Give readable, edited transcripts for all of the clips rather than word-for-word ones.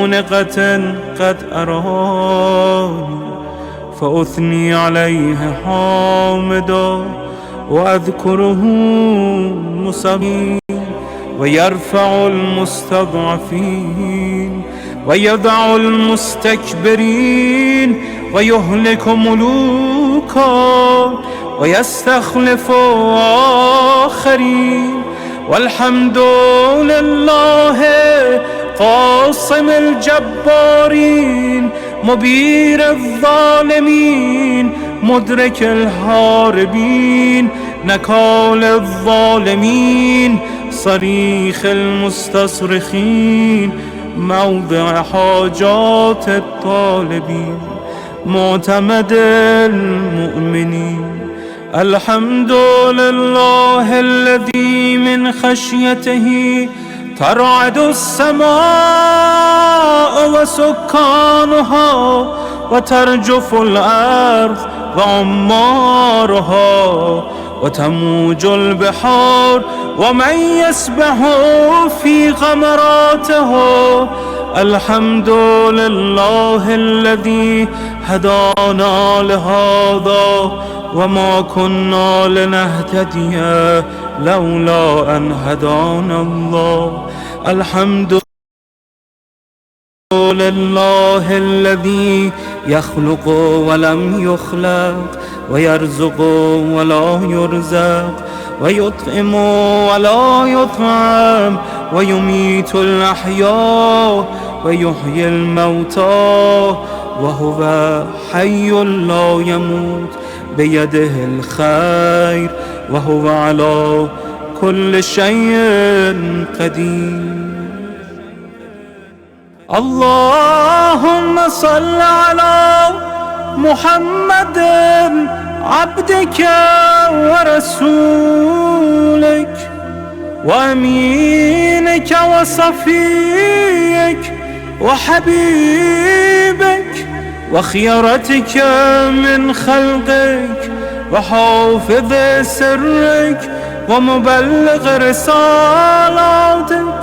مونقة قد أراني فأثني عليه حامدا وأذكره مسبحا ويرفع المستضعفين ويضع المستكبرين ويهلك ملوكا ويستخلف آخرين. والحمد لله قاصم الجبارين مبير الظالمين مدرك الهاربين نكال الظالمين صريخ المستصرخين موضع حاجات الطالبين معتمد المؤمنين. الحمد لله الذي من خشيته ترعد السماء وسكانها وترجف الأرض وعمارها وتموج البحار ومن يسبح في غمراته. الحمد لله الذي هدانا لهذا وما كنا لنهتدي لولا أن هدانا الله. الحمد لله الذي يخلق ولم يخلق ويرزق ولا يرزق ويطعم ولا يطعم ويميت الأحياء ويحيي الموتى وهو حي لا يموت بيده الخير وهو على كل شيء قدير. اللهم صل على محمد عبدك ورسولك وأمينك وصفيك وحبيبك وخيرتك من خلقك وحافظ سرك ومبلغ رسالاتك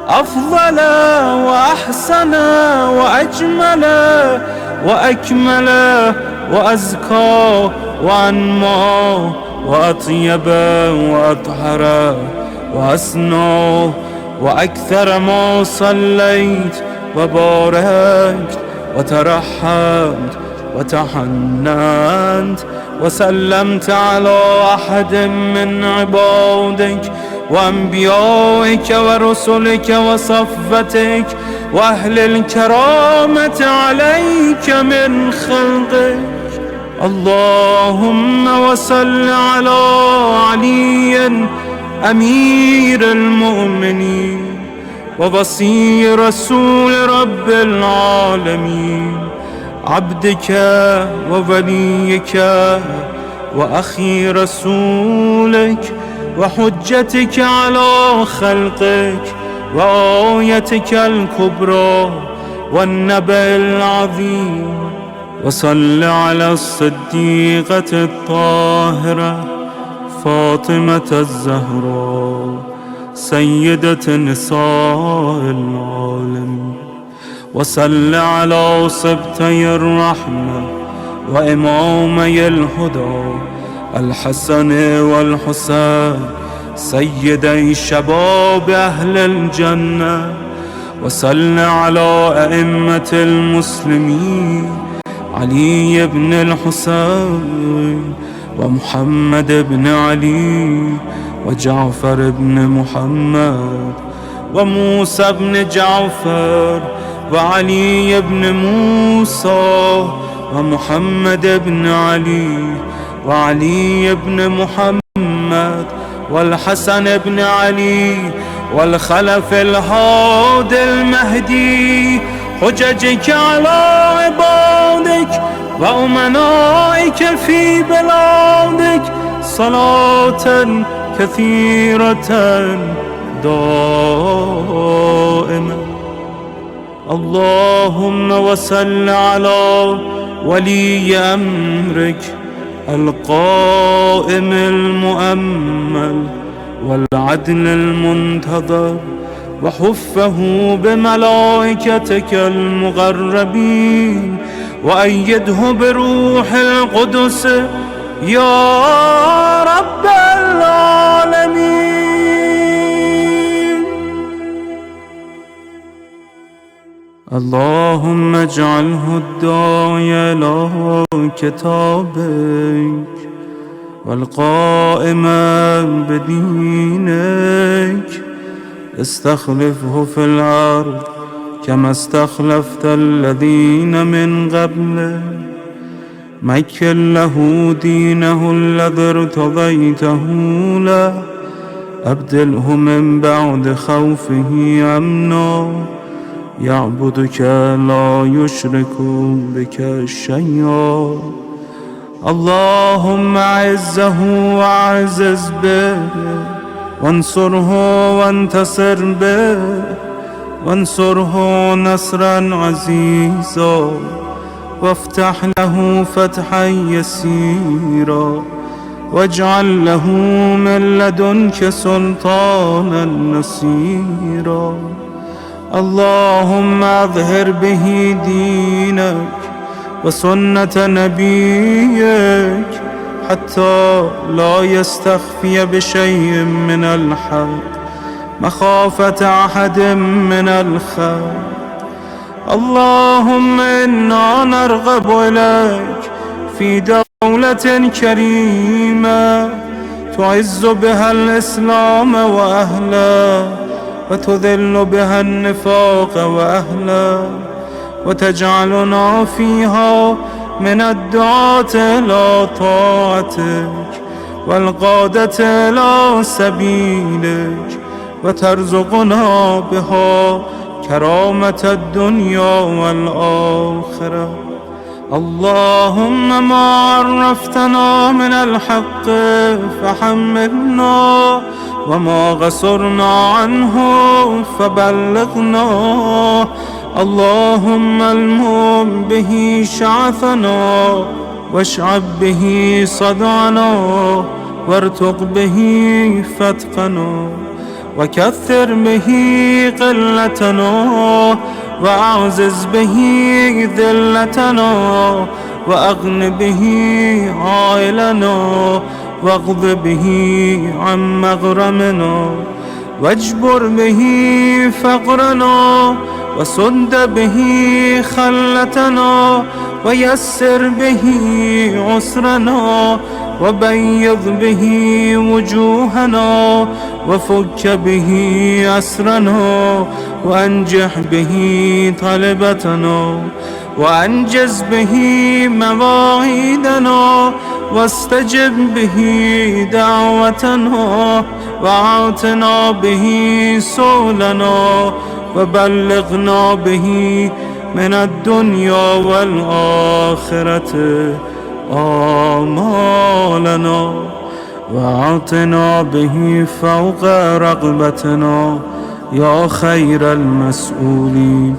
أفضل وأحسن وأجمل وأكمل وأزكى وأنمى وأطيب وأطهر وأسنى وأكثر ما صليت وباركت وترحمت وتحننت وسلمت على أحد من عبادك وأنبيائك ورسلك وصفتك وأهل الكرامة عليك من خلقك. اللهم وصل على علي أمير المؤمنين ووصي رسول رب العالمين عبدك ووليك وأخي رسولك وحجتك على خلقك وآيتك الكبرى والنبأ العظيم. وصل على الصديقة الطاهرة فاطمة الزهراء سيدة نساء العالمين. وصل على سبطي الرحمة وإمامي الهدى الحسن والحسين سيدي شباب أهل الجنة. وصل على أئمة المسلمين علي بن الحسين ومحمد بن علي وجعفر بن محمد وموسى بن جعفر وعلي بن موسى ومحمد بن علي وعلي بن محمد والحسن بن علي والخلف الهادي المهدي حججك على عبادك وأمنائك في بلادك صلاة كثيرة دائمة. اللهم وصل على ولي أمرك القائم المؤمل والعدل المنتظر وحفه بملائكتك المقربين، وأيده بروح القدس يا رب العالمين. اللهم اجعله الداعي إلى كتابك والقائم بدينك، استخلفه في الأرض كما استخلفت الذين من قبله، مكن له دينه الذي ارتضيته له، أبدله من بعد خوفه أمنا، يعبدك لا يشرك بك شيئا. اللهم أعزه وأعزز به، وانصره وانتصر به، وانصره نصرا عزيزا، وافتح له فتحا يسيرا، واجعل له من لدنك سلطانا نصيرا. اللهم أظهر به دينك وسنة نبيك، حتى لا يستخفي بشيء من الحق مخافة أحد من الخلق. اللهم إنا نرغب إليك في دولة كريمة تعز بها الإسلام وأهله، وتذل بها النفاق وأهله، وتجعلنا فيها من الدعاة إلى طاعتك والقادة إلى سبيلك، وترزقنا بها كرامة الدنيا والآخرة. اللهم ما عرفتنا من الحق فحملنا، وما غصرنا عنه فبلغنا. اللهم المم به شعثنا، واشعب به صدعنا، وارتق به فتقنا، وكثر به قلتنا، وأعزز به ذلتنا، وأغن به عائلنا، واقض به عن مغرمنا، واجبر به فقرنا، وسد به خلتنا، ويسر به عسرنا، وبيض به وجوهنا، وفك به أسرنا، وأنجح به طلبتنا، وأنجز به مواعيدنا، واستجب به دعوتنا، وأعطنا به سؤلنا، وبلغنا به من الدنيا والآخرة آمالنا، وأعطنا به فوق رغبتنا يا خير المسؤولين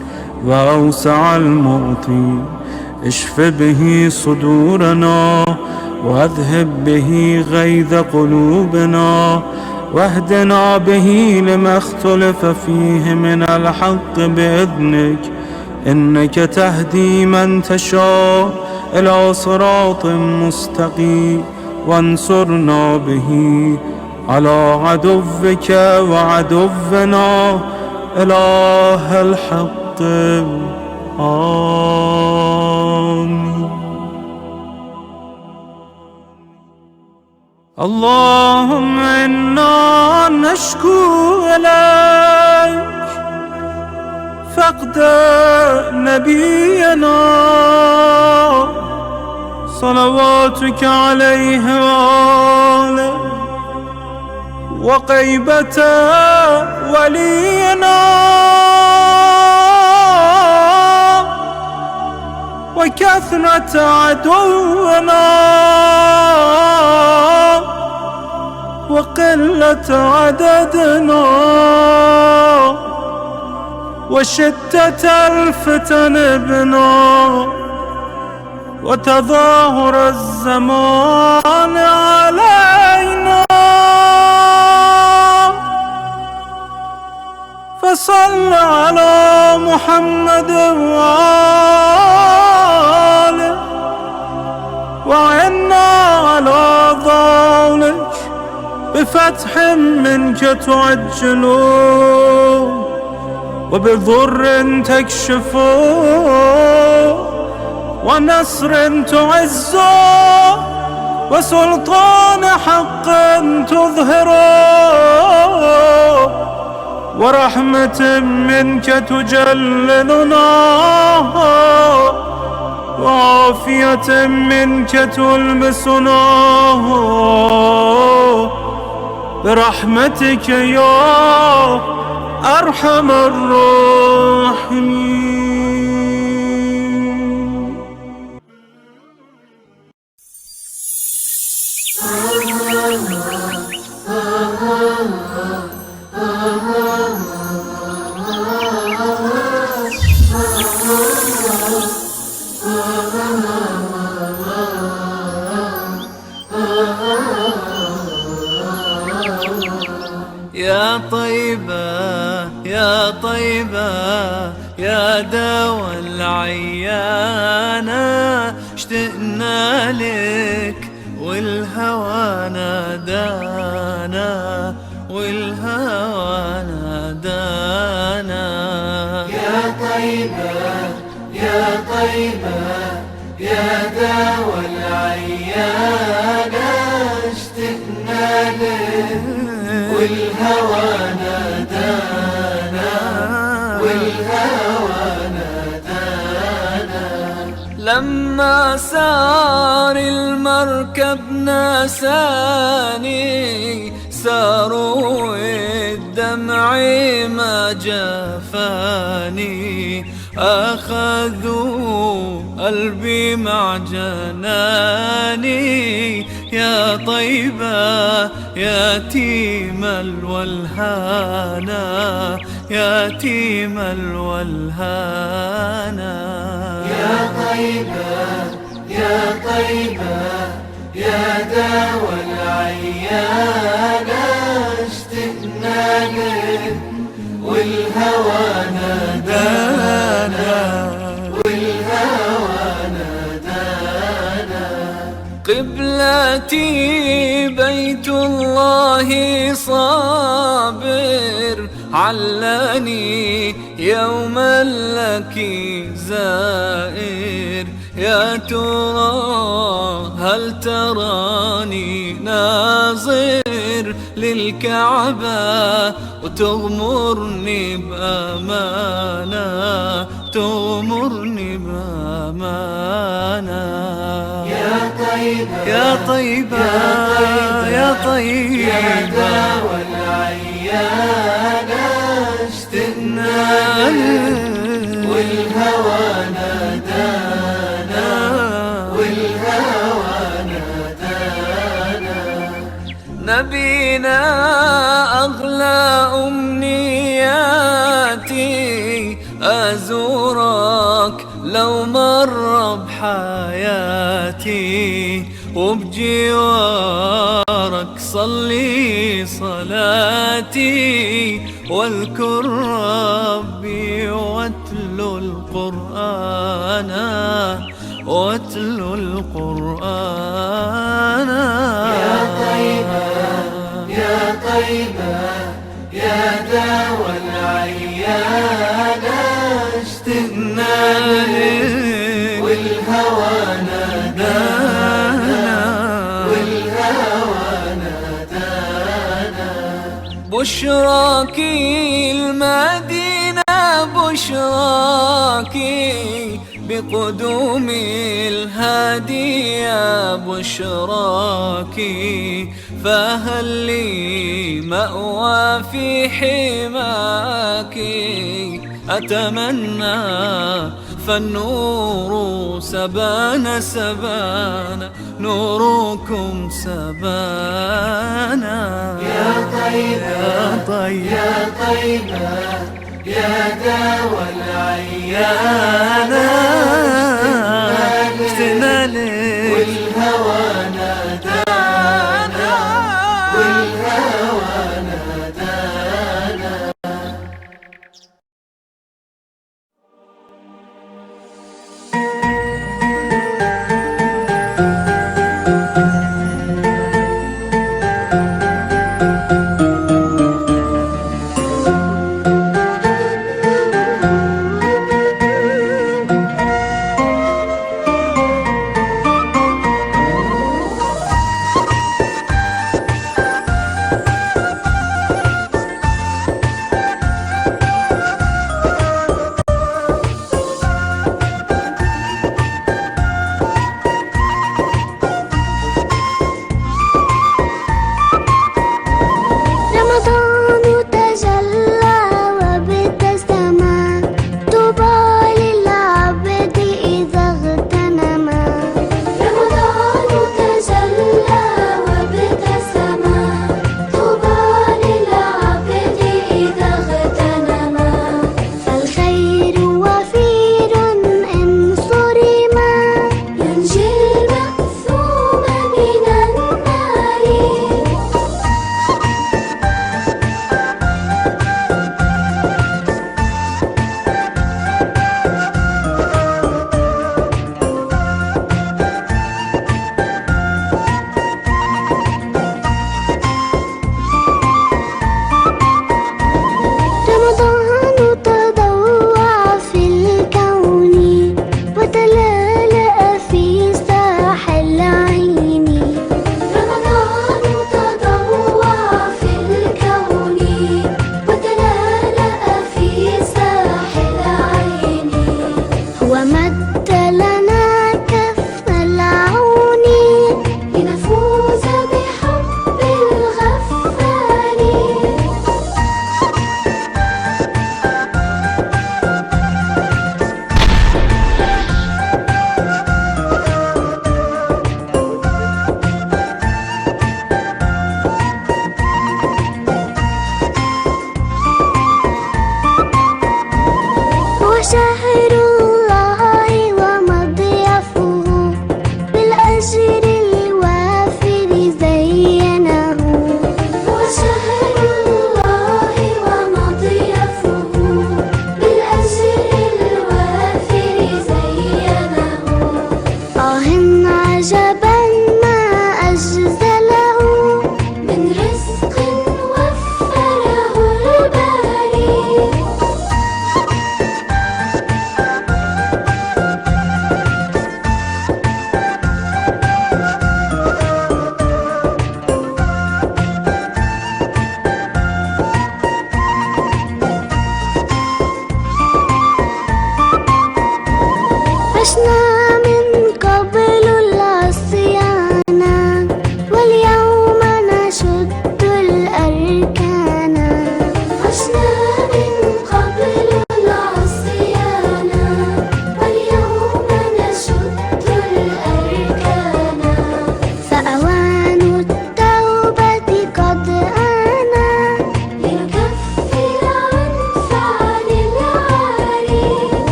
وأوسع المعطين. اشف به صدورنا، واذهب به غيظ قلوبنا، واهدنا به لما اختلف فيه من الحق بإذنك، إنك تهدي من تشاء إلى صراط مستقيم. وانصرنا به على عدوك وعدونا إله الحق. آمين. اللهم إنا نشكو إليك فقد نبينا صلواتك عليه وآله، وغيبة ولينا، وكثرة عدونا، وقلة عددنا، وشدة الفتن بنا، وتظاهر الزمان علينا. محمد وآله، وعنا على ضونك بفتح منك تعجلون، وبضر تكشفون، ونصر تعزون، وسلطان حق تظهرون، ورحمة منك تجللنا، وعافية منك تلبسنا، برحمتك يا أرحم الراحمين. يا طيبة يا طيبة يا دوا العيانة، اشتقنا لك والهوى نادانا، والهوى نادانا. يا طيبة يا طيبة يا دوا العيانة، اشتقنا لك والهوى نادانا، والهوى نادانا. لما سار المركب ناساني، ساروا الدمع ما جفاني، أخذوا قلبي مع جناني. يا طيبة يتيم الولهانا، يتيم الولهانا. يا طيبة يا طيبة يا دوا العيانة، اشتقنا لك والهوى نادانا، والهوى نادانا. قبلتي بيت الله صابر، علاني يوما لك زائر. يا ترى هل تراني ناظر للكعبة، وتغمرني بأمانة، تغمرني بأمانة. يا طيبة يا طيبة يا طيبة يا دوا العيانة، اشتقنا لك والهوى نادانا، والهوى نادانا. نبينا أغلى أمنياتي، أزورك لو مر بحياتي، وبجوارك صلي صلاتي، واذكر ربي واتلو القرآن، واتلو القرآن. يا طيبة يا طيبة يا دوا العيانة، اشتقنا لك والهوى نادانا، والهوى نادانا. بشراكي المدينة، بشراكي بقدوم الهادي، يا بشراكي فهل لي مأوى في حماك. أتمنى فالنور سبانا سبانا، نوركم سبانا. يا طيبة يا طيبة يا طيبة يا دوا العيانة، اشتقنا لك والهوى نادانا، والهوى نادانا.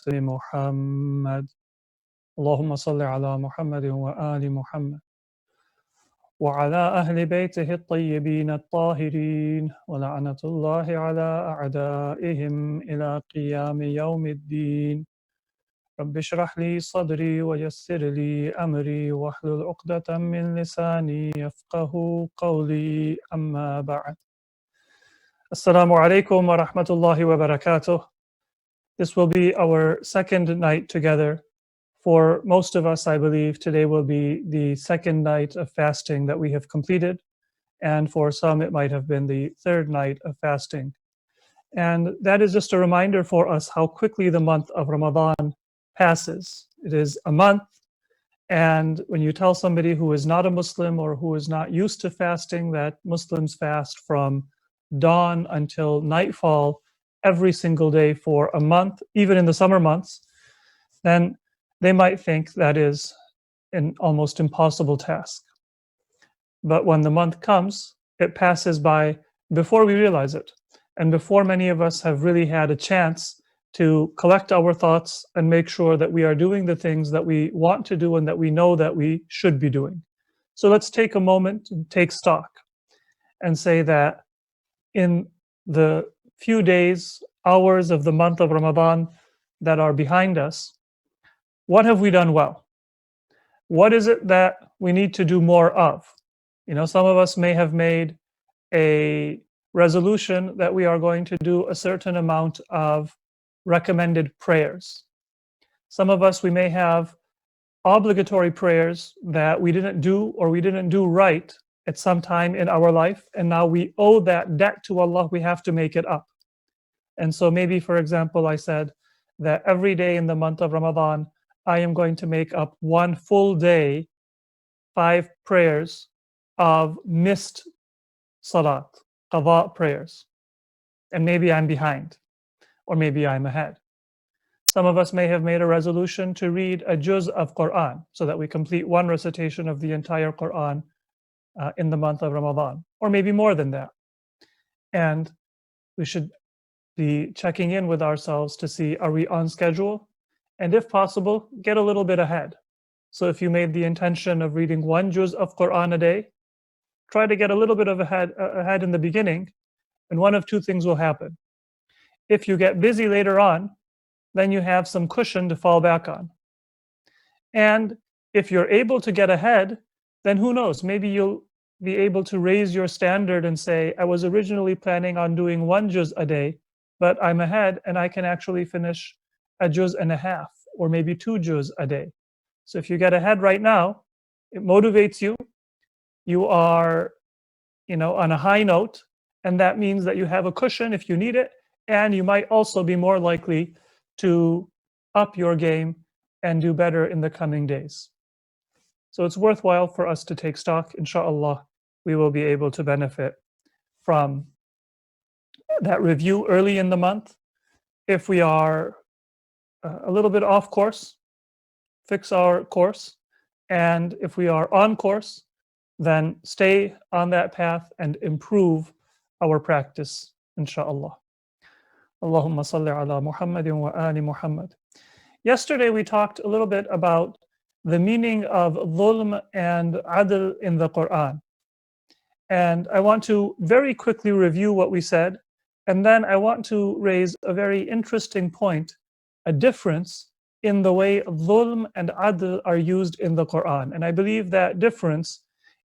محمد اللهم صل على محمد وآل محمد وعلى أهل بيته الطيبين الطاهرين ولعنة الله على أعدائهم إلى قيام يوم الدين رب اشرح لي صدري ويسر لي أمري واحلل عقدة من لساني يفقه قولي أما بعد Assalamu alaikum wa rahmatullahi wa barakatuh. This will be our second night together. For most of us, I believe, today will be the second night of fasting that we have completed. And for some, it might have been the third night of fasting. And that is just a reminder for us how quickly the month of Ramadan passes. It is a month. And when you tell somebody who is not a Muslim or who is not used to fasting that Muslims fast from dawn until nightfall every single day for a month, even in the summer months, then they might think that is an almost impossible task. But when the month comes, it passes by before we realize it, and before many of us have really had a chance to collect our thoughts and make sure that we are doing the things that we want to do and that we know that we should be doing. So let's take a moment and take stock and say that in the few days, hours of the month of Ramadan that are behind us, what have we done well? What is it that we need to do more of? You know, some of us may have made a resolution that we are going to do a certain amount of recommended prayers. Some of us, we may have obligatory prayers that we didn't do or we didn't do right at some time in our life, and now we owe that debt to Allah. We have to make it up. And so maybe, for example, I said that every day in the month of Ramadan, I am going to make up one full day, 5 prayers of missed salat, qada prayers. And maybe I'm behind, or maybe I'm ahead. Some of us may have made a resolution to read a juz of Quran so that we complete one recitation of the entire Quran in the month of Ramadan, or maybe more than that. And we should be checking in with ourselves to see, are we on schedule? And if possible, get a little bit ahead. So if you made the intention of reading one juz of Quran a day, try to get a little bit of ahead in the beginning, and one of two things will happen. If you get busy later on, then you have some cushion to fall back on. And if you're able to get ahead, then who knows, maybe you'll be able to raise your standard and say, I was originally planning on doing one juz a day, but I'm ahead and I can actually finish a juz and a half, or maybe 2 juz a day. So if you get ahead right now, it motivates you. You are, on a high note, and that means that you have a cushion if you need it, and you might also be more likely to up your game and do better in the coming days. So it's worthwhile for us to take stock. Inshallah, we will be able to benefit from that review early in the month. If we are a little bit off course, fix our course. And if we are on course, then stay on that path and improve our practice, inshallah. Allahumma salli ala Muhammadin wa ali Muhammad. Yesterday we talked a little bit about the meaning of dhulm and adl in the Quran. And I want to very quickly review what we said, and then I want to raise a very interesting point, a difference in the way dhulm and adl are used in the Quran. And I believe that difference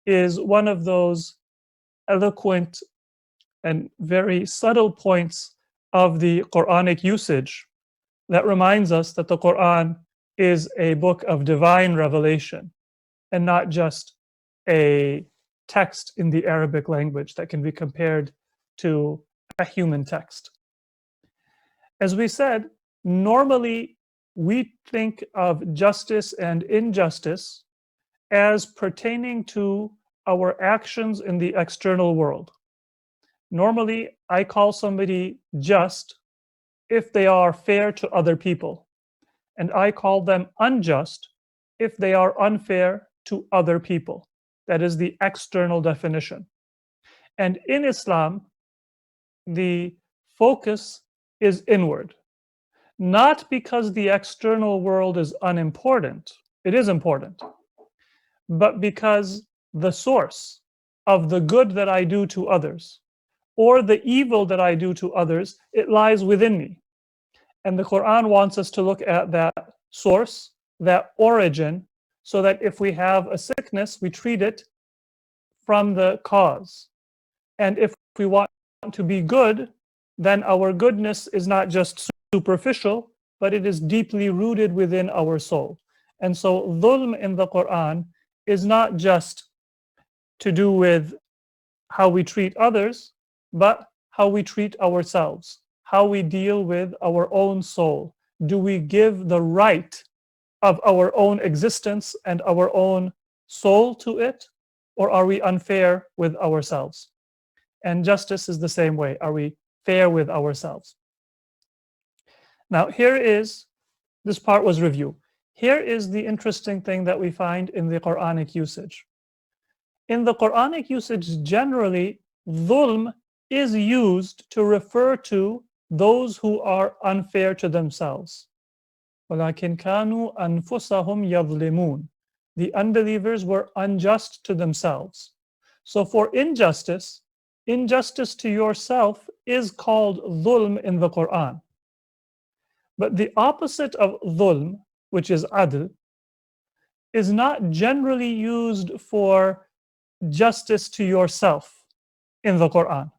is one of those eloquent and very subtle points of the Quranic usage that reminds us that the Quran is a book of divine revelation and not just a text in the Arabic language that can be compared to a human text. As we said, normally we think of justice and injustice as pertaining to our actions in the external world. Normally, I call somebody just if they are fair to other people, and I call them unjust if they are unfair to other people. That is the external definition. And in Islam, the focus is inward, not because the external world is unimportant, it is important, but because the source of the good that I do to others or the evil that I do to others, it lies within me. And the Quran wants us to look at that source, that origin, so that if we have a sickness, we treat it from the cause. And if we want to be good, then our goodness is not just superficial, but it is deeply rooted within our soul. And so dhulm in the Quran is not just to do with how we treat others, but how we treat ourselves, how we deal with our own soul. Do we give the right of our own existence and our own soul to it, or are we unfair with ourselves? And justice is the same way. Are we fair with ourselves? Now, this part was review. Here is the interesting thing that we find in the Quranic usage. In the Quranic usage, generally, dhulm is used to refer to those who are unfair to themselves. وَلَكِنْ كَانُوا أَنفُسَهُمْ يَظْلِمُونَ. The unbelievers were unjust to themselves. So for injustice to yourself is called dhulm in the Quran. But the opposite of dhulm, which is adl, is not generally used for justice to yourself in the Quran.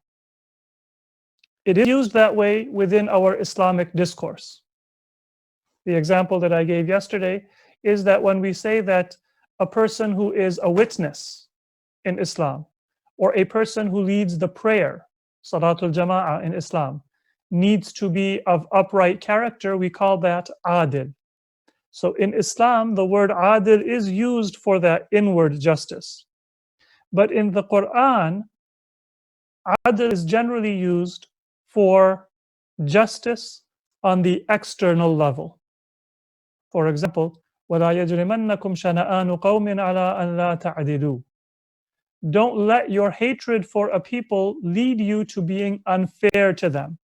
It is used that way within our Islamic discourse. The example that I gave yesterday is that when we say that a person who is a witness in Islam, or a person who leads the prayer, Salatul Jama'ah in Islam, needs to be of upright character, we call that adil. So in Islam, the word adil is used for that inward justice. But in the Quran, adil is generally used for justice on the external level. For example, وَلَا يَجْرِمَنَّكُمْ شَنَآنُ قَوْمٍ عَلَىٰ أَنْ لَا تَعْدِلُوا. Don't let your hatred for a people lead you to being unfair to them.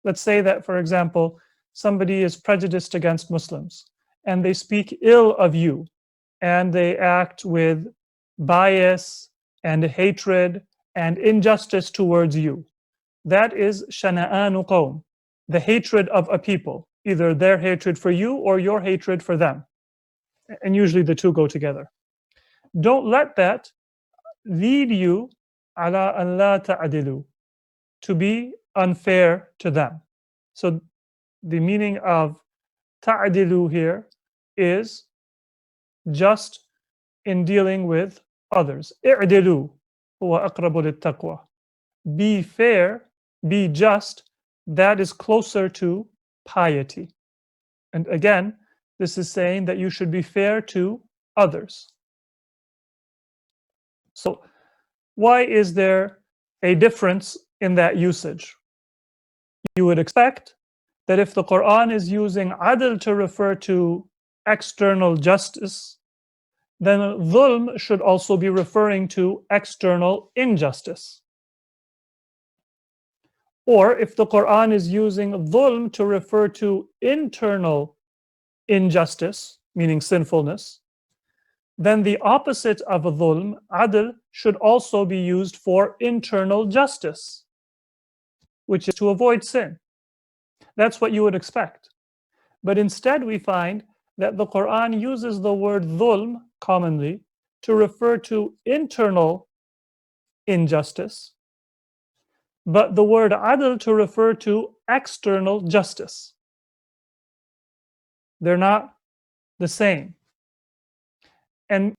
Let's say that, for example, somebody is prejudiced against Muslims and they speak ill of you and they act with bias and hatred and injustice towards you. That is shana'anu qawm, the hatred of a people, either their hatred for you or your hatred for them. And usually the two go together. Don't let that lead you ala an la ta'dilu, to be unfair to them. So the meaning of ta'dilu here is just in dealing with others. I'dilu huwa aqrabu lit-taqwa. Be fair, be just, that is closer to piety. And again, this is saying that you should be fair to others. So why is there a difference in that usage? You would expect that if the Quran is using adl to refer to external justice, then dhulm should also be referring to external injustice. Or if the Quran is using dhulm to refer to internal injustice, meaning sinfulness, then the opposite of dhulm, adl, should also be used for internal justice, which is to avoid sin. That's what you would expect. But instead we find that the Quran uses the word dhulm commonly to refer to internal injustice, but the word adl to refer to external justice. They're not the same. And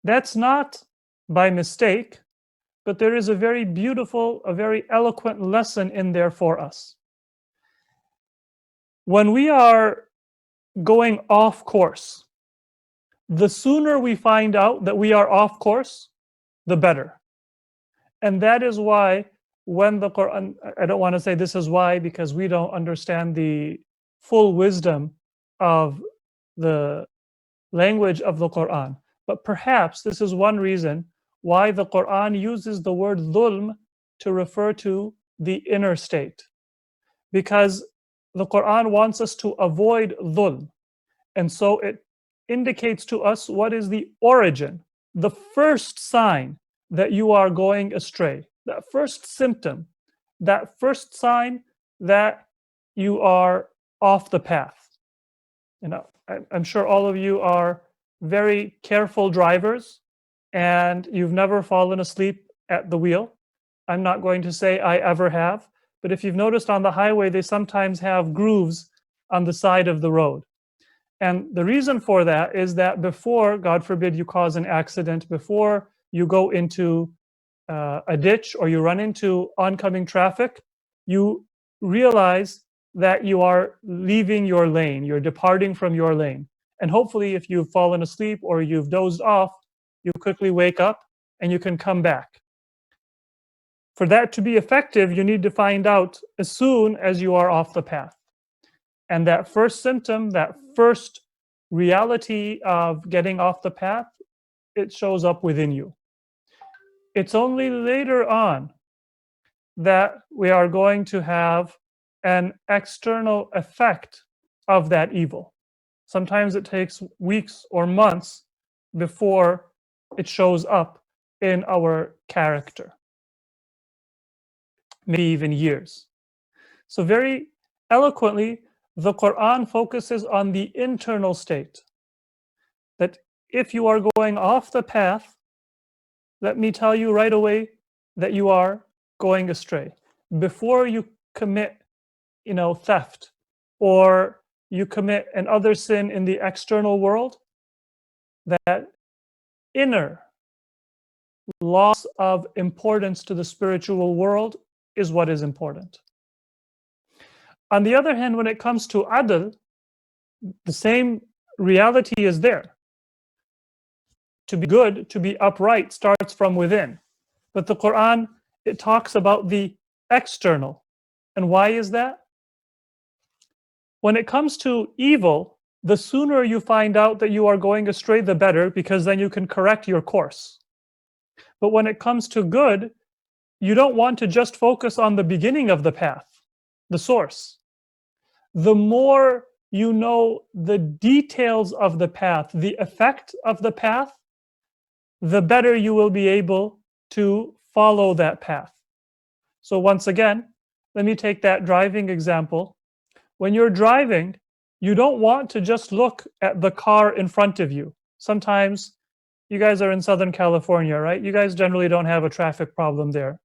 that's not by mistake, but there is a very beautiful, a very eloquent lesson in there for us. When we are going off course. The sooner we find out that we are off course, the better. And that is why when the Quran, I don't want to say this is why because we don't understand the full wisdom of the language of the Quran, but perhaps this is one reason why the Quran uses the word dhulm to refer to the inner state. Because the Quran wants us to avoid dhulm. And so it indicates to us what is the origin, the first sign that you are going astray, that first symptom, that first sign that you are off the path. I'm sure all of you are very careful drivers and you've never fallen asleep at the wheel. I'm not going to say I ever have, but if you've noticed on the highway, they sometimes have grooves on the side of the road. And the reason for that is that before, God forbid, you cause an accident, before you go into a ditch or you run into oncoming traffic, you realize that you are leaving your lane, you're departing from your lane. And hopefully, if you've fallen asleep or you've dozed off, you quickly wake up and you can come back. For that to be effective, you need to find out as soon as you are off the path. And that first symptom, that first reality of getting off the path, it shows up within you. It's only later on that we are going to have an external effect of that evil. Sometimes it takes weeks or months before it shows up in our character, maybe even years. So very eloquently, the Quran focuses on the internal state. That if you are going off the path, let me tell you right away that you are going astray. Before you commit, theft, or you commit another sin in the external world, that inner loss of importance to the spiritual world is what is important. On the other hand, when it comes to adl, the same reality is there. To be good, to be upright, starts from within. But the Quran, it talks about the external. And why is that? When it comes to evil, the sooner you find out that you are going astray, the better, because then you can correct your course. But when it comes to good, you don't want to just focus on the beginning of the path, the source. The more you know the details of the path, the effect of the path, the better you will be able to follow that path. So once again, let me take that driving example. When you're driving, you don't want to just look at the car in front of you. Sometimes, you guys are in Southern California, right? You guys generally don't have a traffic problem there.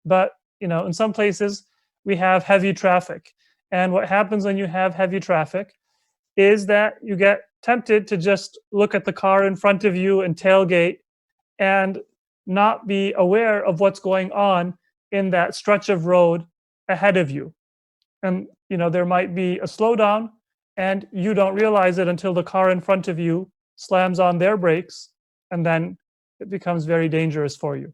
But, in some places, we have heavy traffic. And what happens when you have heavy traffic is that you get tempted to just look at the car in front of you and tailgate and not be aware of what's going on in that stretch of road ahead of you. And, there might be a slowdown and you don't realize it until the car in front of you slams on their brakes, and then it becomes very dangerous for you.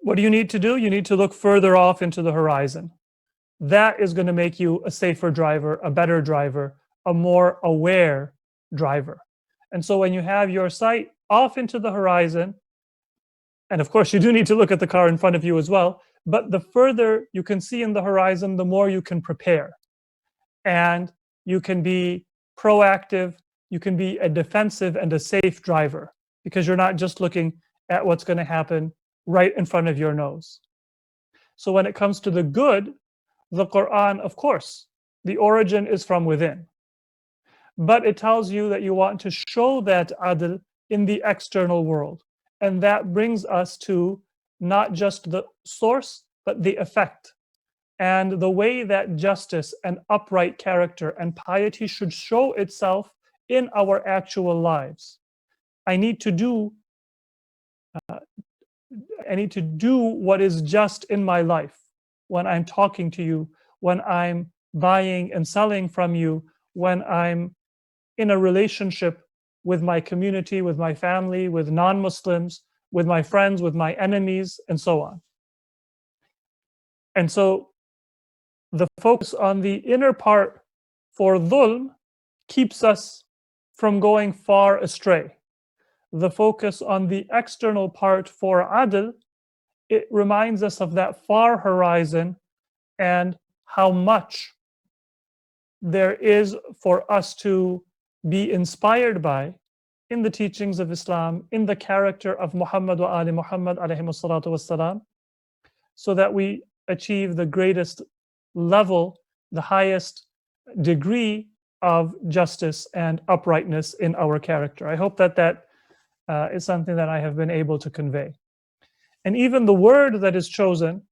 What do you need to do? You need to look further off into the horizon. That is going to make you a safer driver, a better driver, a more aware driver. And so when you have your sight off into the horizon, and of course you do need to look at the car in front of you as well, but the further you can see in the horizon, the more you can prepare. And you can be proactive, you can be a defensive and a safe driver, because you're not just looking at what's going to happen right in front of your nose. So when it comes to the good, the Quran, of course, the origin is from within. But it tells you that you want to show that adl in the external world. And that brings us to not just the source, but the effect. And the way that justice and upright character and piety should show itself in our actual lives. I need to do what is just in my life when I'm talking to you, when I'm buying and selling from you when I'm in a relationship with my community, with my family, with non-Muslims, with my friends, with my enemies, and so on. And so the focus on the inner part for dhulm keeps us from going far astray. The focus on the external part for adl, it reminds us of that far horizon and how much there is for us to be inspired by in the teachings of Islam, in the character of Muhammad wa ali Muhammad alayhi salatu wassalam, so that we achieve the greatest level, the highest degree of justice and uprightness in our character. I hope that that is something that I have been able to convey. And even the word that is chosen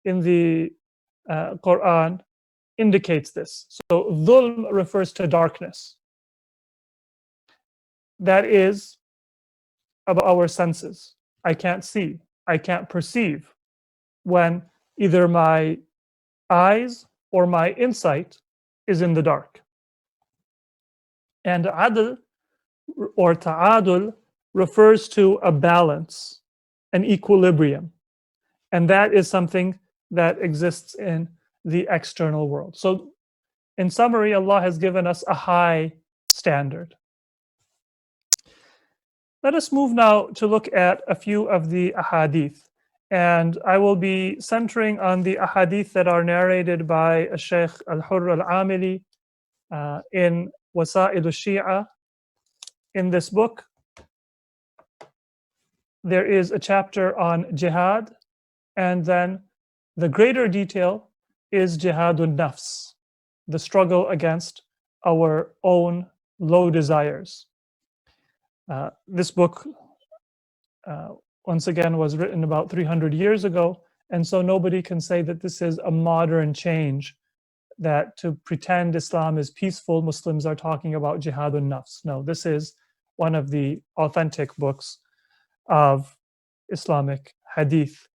in the Quran indicates this. So dhulm refers to darkness. That is about our senses. I can't see, I can't perceive when either my eyes or my insight is in the dark. And adl or ta'adul refers to a balance, an equilibrium. And that is something that exists in the external world. So in summary, Allah has given us a high standard. Let us move now to look at a few of the ahadith. And I will be centering on the ahadith that are narrated by Shaykh Al-Hurr Al-Amili in Wasa'id al-Shi'a. In this book, there is a chapter on jihad, and then the greater detail is jihadun nafs, the struggle against our own low desires. This book, once again, was written about 300 years ago, and so nobody can say that this is a modern change, that to pretend Islam is peaceful, Muslims are talking about jihadun nafs. No, this is one of the authentic books of Islamic hadith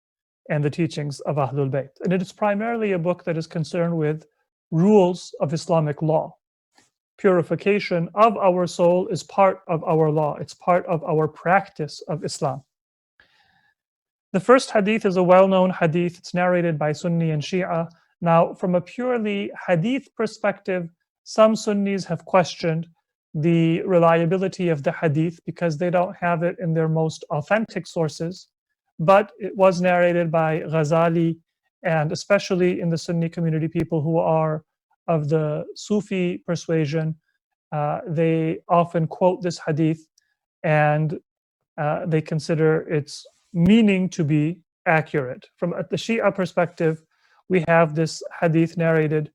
and the teachings of Ahlul Bayt. And it is primarily a book that is concerned with rules of Islamic law. Purification of our soul is part of our law. It's part of our practice of Islam. The first hadith is a well-known hadith. It's narrated by Sunni and Shia. Now, from a purely hadith perspective, some Sunnis have questioned the reliability of the hadith because they don't have it in their most authentic sources. But it was narrated by Ghazali, and especially in the Sunni community, people who are of the Sufi persuasion, they often quote this hadith and they consider its meaning to be accurate. From the Shia perspective, we have this hadith narrated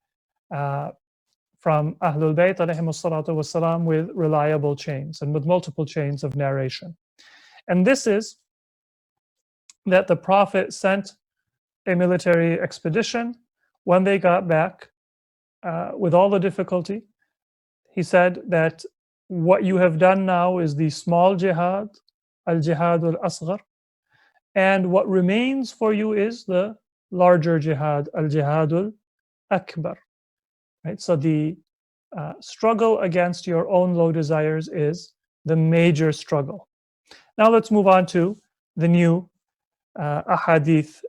from Ahlul Bayt alayhimus salatu wassalam with reliable chains and with multiple chains of narration. And this is that the Prophet sent a military expedition. When they got back, with all the difficulty, he said that what you have done now is the small jihad, al-jihad al-asghar, and what remains for you is the larger jihad, al-jihad al-akbar. Right? So the struggle against your own low desires is the major struggle. Now let's move on to the new ahadith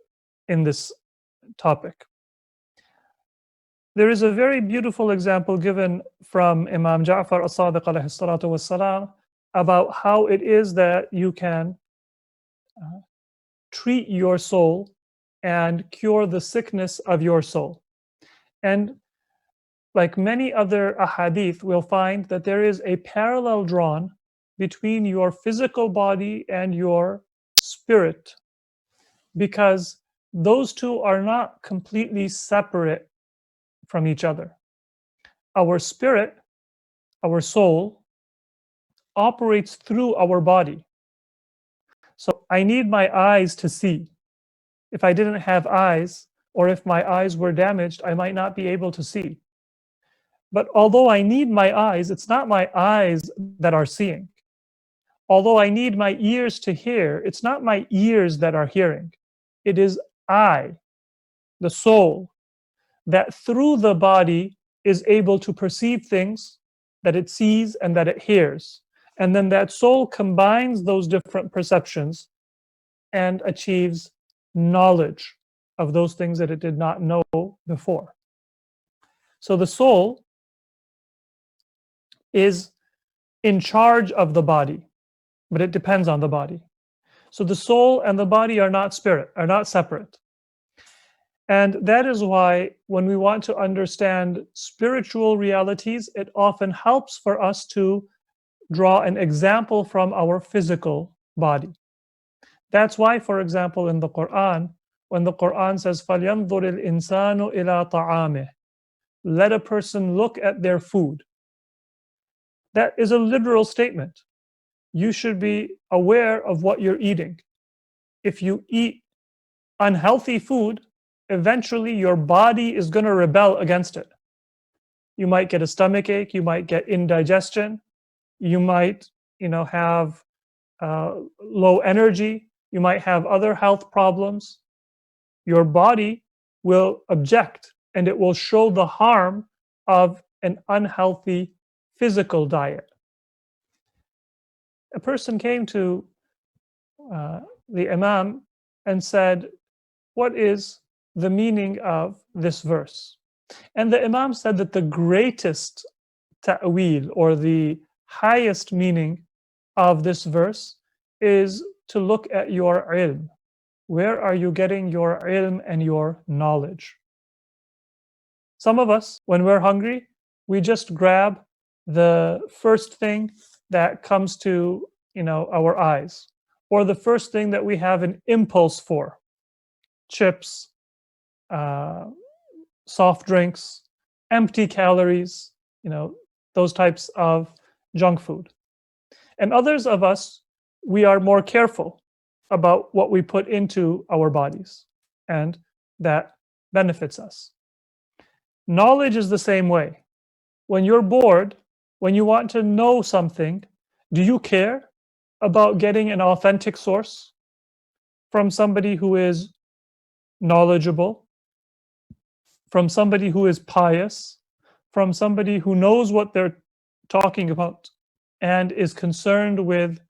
in this topic. There is a very beautiful example given from Imam Ja'far as-Sadiq alayhi salatu wassalam about how it is that you can treat your soul and cure the sickness of your soul. And like many other ahadith, we'll find that there is a parallel drawn between your physical body and your spirit, because those two are not completely separate from each other. Our spirit, our soul, operates through our body. So I need my eyes to see. If I didn't have eyes, or if my eyes were damaged, I might not be able to see. But although I need my eyes, it's not my eyes that are seeing. Although I need my ears to hear, it's not my ears that are hearing. It is I, the soul, that through the body is able to perceive things that it sees and that it hears. And then that soul combines those different perceptions and achieves knowledge of those things that it did not know before. So the soul is in charge of the body, but it depends on the body. So the soul and the body are not separate. And that is why when we want to understand spiritual realities, it often helps for us to draw an example from our physical body. That's why, for example, in the Quran, when the Quran says, فَلْيَنْظُرِ الْإِنسَانُ إِلَىٰ طَعَامِهِ, let a person look at their food. That is a literal statement. You should be aware of what you're eating. If you eat unhealthy food, eventually your body is going to rebel against it. You might get a stomach ache, you might get indigestion, you might, have low energy, you might have other health problems. Your body will object and it will show the harm of an unhealthy physical diet. A person came to the Imam and said, what is the meaning of this verse? And the Imam said that the greatest ta'wil, or the highest meaning of this verse, is to look at your ilm. Where are you getting your ilm and your knowledge? Some of us, when we're hungry, we just grab the first thing that comes to our eyes, or the first thing that we have an impulse for: chips, soft drinks, empty calories, those types of junk food. And others of us, we are more careful about what we put into our bodies, and that benefits us. Knowledge is the same way. When you're bored, when you want to know something, do you care about getting an authentic source from somebody who is knowledgeable, from somebody who is pious, from somebody who knows what they're talking about and is concerned with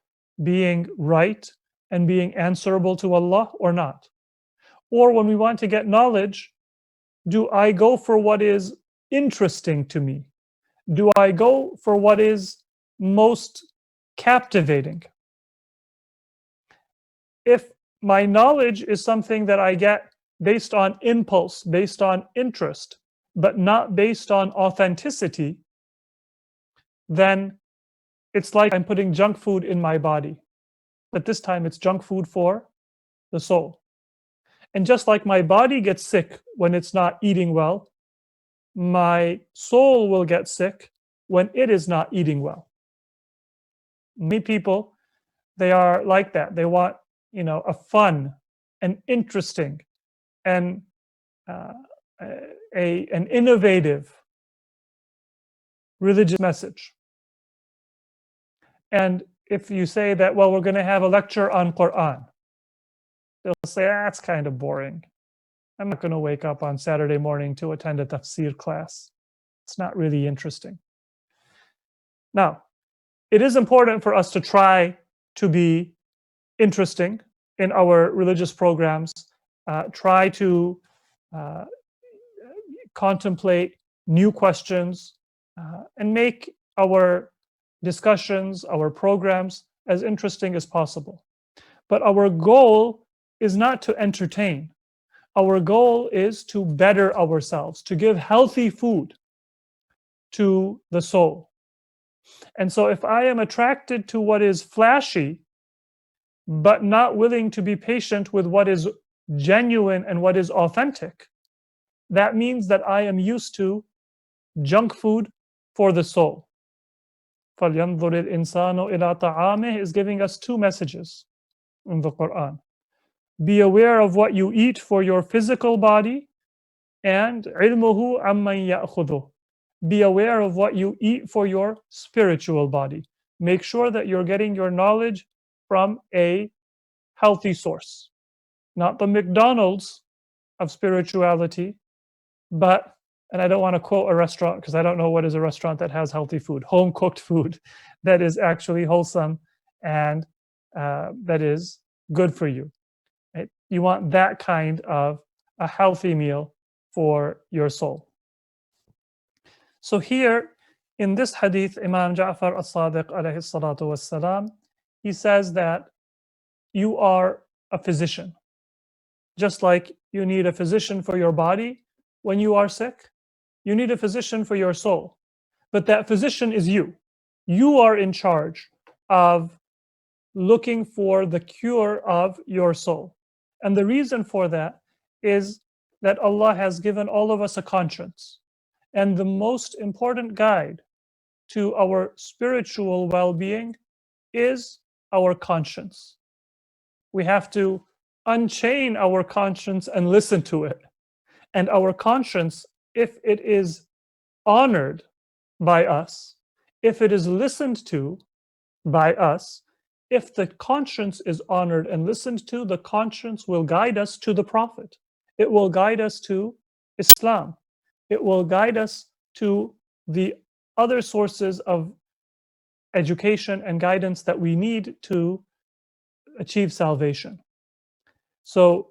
being right and being answerable to Allah, or not? Or when we want to get knowledge, do I go for what is interesting to me? Do I go for what is most captivating? If my knowledge is something that I get based on impulse, based on interest, but not based on authenticity, then it's like I'm putting junk food in my body. But this time it's junk food for the soul. And just like my body gets sick when it's not eating well, my soul will get sick when it is not eating well. Many people, they are like that. They want, a fun and interesting and an innovative religious message. And if you say that, well, we're going to have a lecture on Quran, they'll say, that's kind of boring. I'm not going to wake up on Saturday morning to attend a tafsir class. It's not really interesting. Now, it is important for us to try to be interesting in our religious programs, try to contemplate new questions, and make our discussions, our programs as interesting as possible. But our goal is not to entertain. Our goal is to better ourselves, to give healthy food to the soul. And so if I am attracted to what is flashy, but not willing to be patient with what is genuine and what is authentic, that means that I am used to junk food for the soul. فَلْيَنْظُرِ الْإِنسَانُ إِلَىٰ طَعَامِهِ is giving us two messages in the Quran. Be aware of what you eat for your physical body, and عِلْمُهُ عَمَّنْ يَأْخُذُهُ. Be aware of what you eat for your spiritual body. Make sure that you're getting your knowledge from a healthy source, not the McDonald's of spirituality, But, and I don't want to quote a restaurant because I don't know what is a restaurant that has healthy food, home cooked food that is actually wholesome and that is good for you. Right? You want that kind of a healthy meal for your soul. So here in this hadith, Imam Ja'far as-Sadiq alayhi salatu wassalam, he says that you are a physician. Just like you need a physician for your body when you are sick, you need a physician for your soul. But that physician is you. You are in charge of looking for the cure of your soul. And the reason for that is that Allah has given all of us a conscience. And the most important guide to our spiritual well being is our conscience. We have to unchain our conscience and listen to it. And our conscience, if it is honored by us, if it is listened to by us, if the conscience is honored and listened to, the conscience will guide us to the Prophet. It will guide us to Islam. It will guide us to the other sources of education and guidance that we need to achieve salvation. So,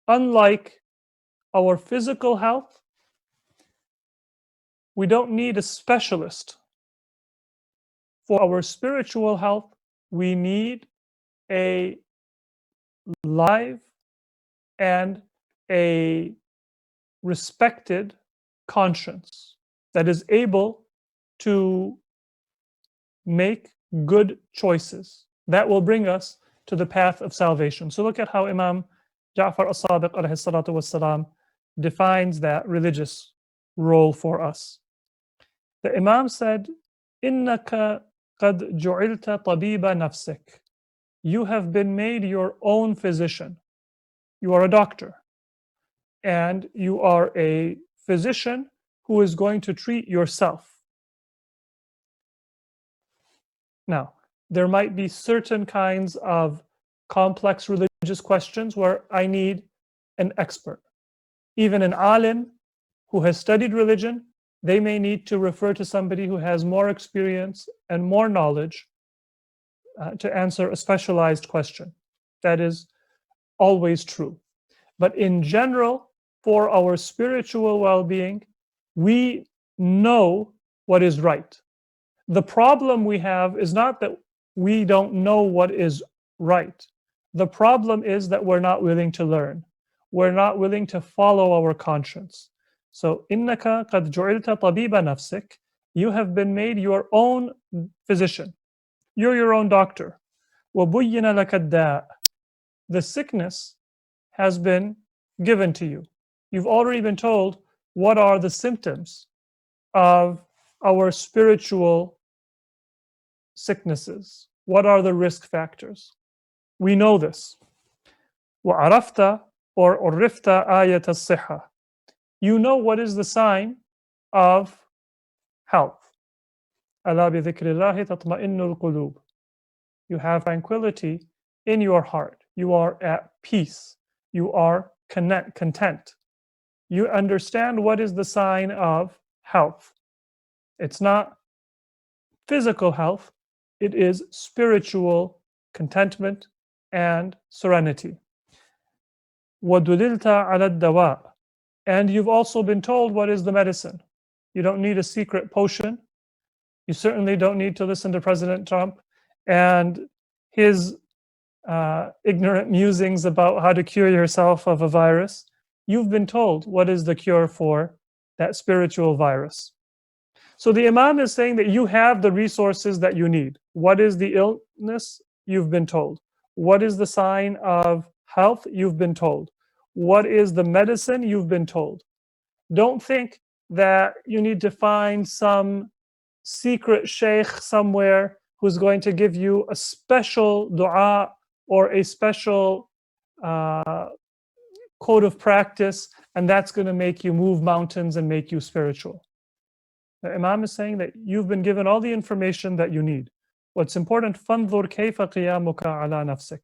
unlike our physical health, we don't need a specialist. For our spiritual health, we need a live and a respected conscience that is able to make good choices that will bring us to the path of salvation. So look at how Imam Ja'far as-Sadiq alayhi salatu wassalam defines that religious role for us. The Imam said, إِنَّكَ قَدْ جُعِلْتَ طَبِيبَ نَفْسِكَ. You have been made your own physician. You are a doctor. And you are a physician who is going to treat yourself. Now, there might be certain kinds of complex religious questions where I need an expert. Even an alim who has studied religion, they may need to refer to somebody who has more experience and more knowledge to answer a specialized question. That is always true. But in general, for our spiritual well-being, we know what is right. The problem we have is not that we don't know what is right. The problem is that we're not willing to learn. We're not willing to follow our conscience. So, إِنَّكَ قَدْ جُعِلْتَ طَبِيبَ نَفْسِكَ. You have been made your own physician. You're your own doctor. وَبُيِّنَ لَكَ الدَّاء. The sickness has been given to you. You've already been told what are the symptoms of our spiritual sicknesses. What are the risk factors? We know this. وَعَرَفْتَ or عُرِفْتَ آيَةَ الصِّحَّةِ. You know what is the sign of health. أَلَا بِذِكْرِ اللَّهِ تَطْمَئِنُّ الْقُلُوبِ. You have tranquility in your heart. You are at peace. You are content. You understand what is the sign of health. It's not physical health, it is spiritual contentment and serenity. وَدُلِلْتَ عَلَى الدَّوَاءِ. And you've also been told what is the medicine. You don't need a secret potion. You certainly don't need to listen to President Trump and his ignorant musings about how to cure yourself of a virus. You've been told what is the cure for that spiritual virus. So the Imam is saying that you have the resources that you need. What is the illness? You've been told. What is the sign of health? You've been told. What is the medicine? You've been told. Don't think that you need to find some secret sheikh somewhere who's going to give you a special dua or a special code of practice, and that's going to make you move mountains and make you spiritual. The Imam is saying that you've been given all the information that you need. What's important, فَانْظُرْ كَيْفَ قِيَامُكَ عَلَى نَفْسِكَ.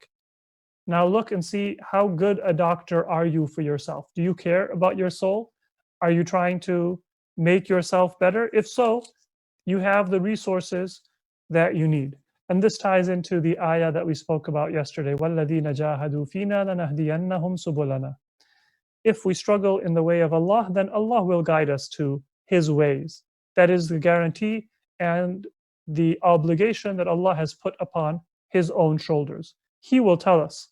Now look and see how good a doctor are you for yourself. Do you care about your soul? Are you trying to make yourself better? If so, you have the resources that you need. And this ties into the ayah that we spoke about yesterday. وَالَّذِينَ جَاهَدُوا فِينَا لَنَهْدِيَنَّهُمْ سُبُلَنَا. If we struggle in the way of Allah, then Allah will guide us to His ways. That is the guarantee and the obligation that Allah has put upon His own shoulders. He will tell us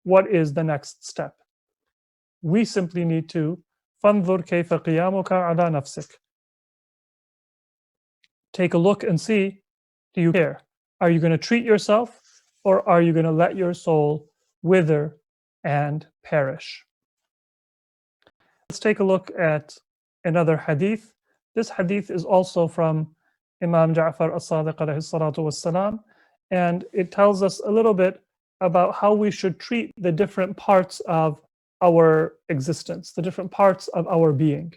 what is the next step. We simply need to فَانْظُرْ كَيْفَ قِيَامُكَ عَلَى نَفْسِكَ. Take a look and see, do you care? Are you going to treat yourself, or are you going to let your soul wither and perish? Let's take a look at another hadith. This hadith is also from Imam Ja'far as-Sadiq alayhi salatu wassalam, and it tells us a little bit about how we should treat the different parts of our existence, the different parts of our being.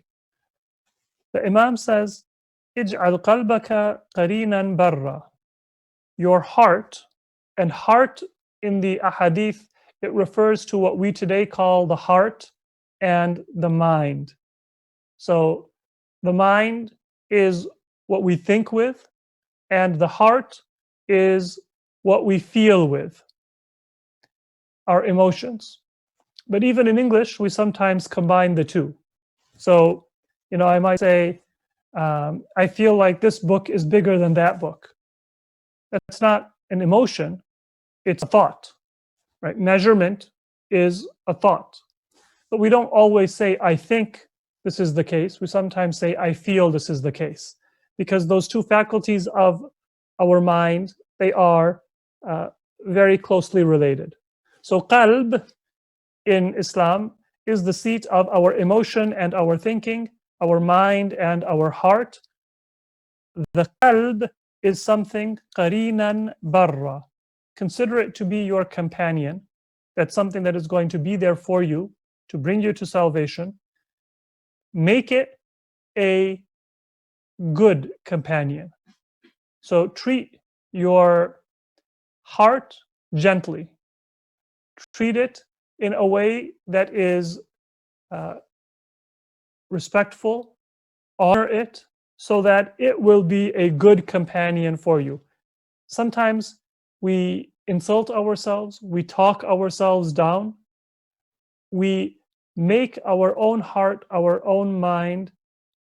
The Imam says, اجعل قلبك قرينا برا. Your heart, and heart in the ahadith, it refers to what we today call the heart and the mind. So the mind is what we think with, and the heart is what we feel with, our emotions. But even in English, we sometimes combine the two. So, I might say, I feel like this book is bigger than that book. That's not an emotion, it's a thought, right? Measurement is a thought. But we don't always say, I think this is the case. We sometimes say, I feel this is the case. Because those two faculties of our mind, they are very closely related. So qalb in Islam is the seat of our emotion and our thinking, our mind and our heart. The qalb is something qarinan barra. Consider it to be your companion. That's something that is going to be there for you to bring you to salvation. Make it a good companion. So treat your heart gently. Treat it in a way that is respectful. Honor it so that it will be a good companion for you. Sometimes we insult ourselves, we talk ourselves down, we make our own heart, our own mind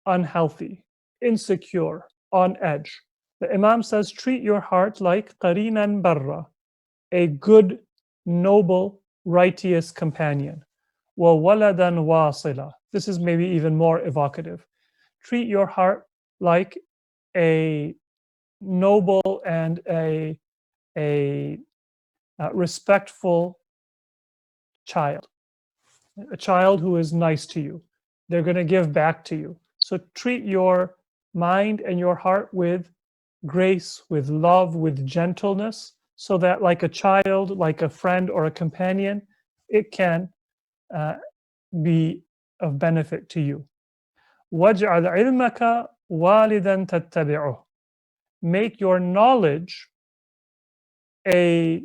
unhealthy, insecure, on edge. The Imam says, treat your heart like qarinan barra, a good, noble, righteous companion. Wa waladan wasila. This is maybe even more evocative. Treat your heart like a noble and a respectful child, a child who is nice to you. They're going to give back to you. So treat your mind and your heart with grace, with love, with gentleness, so that like a child, like a friend or a companion, it can be of benefit to you. وَاجْعَلْ عِلْمَكَ وَالِدًا تَتَّبِعُهُ. Make your knowledge a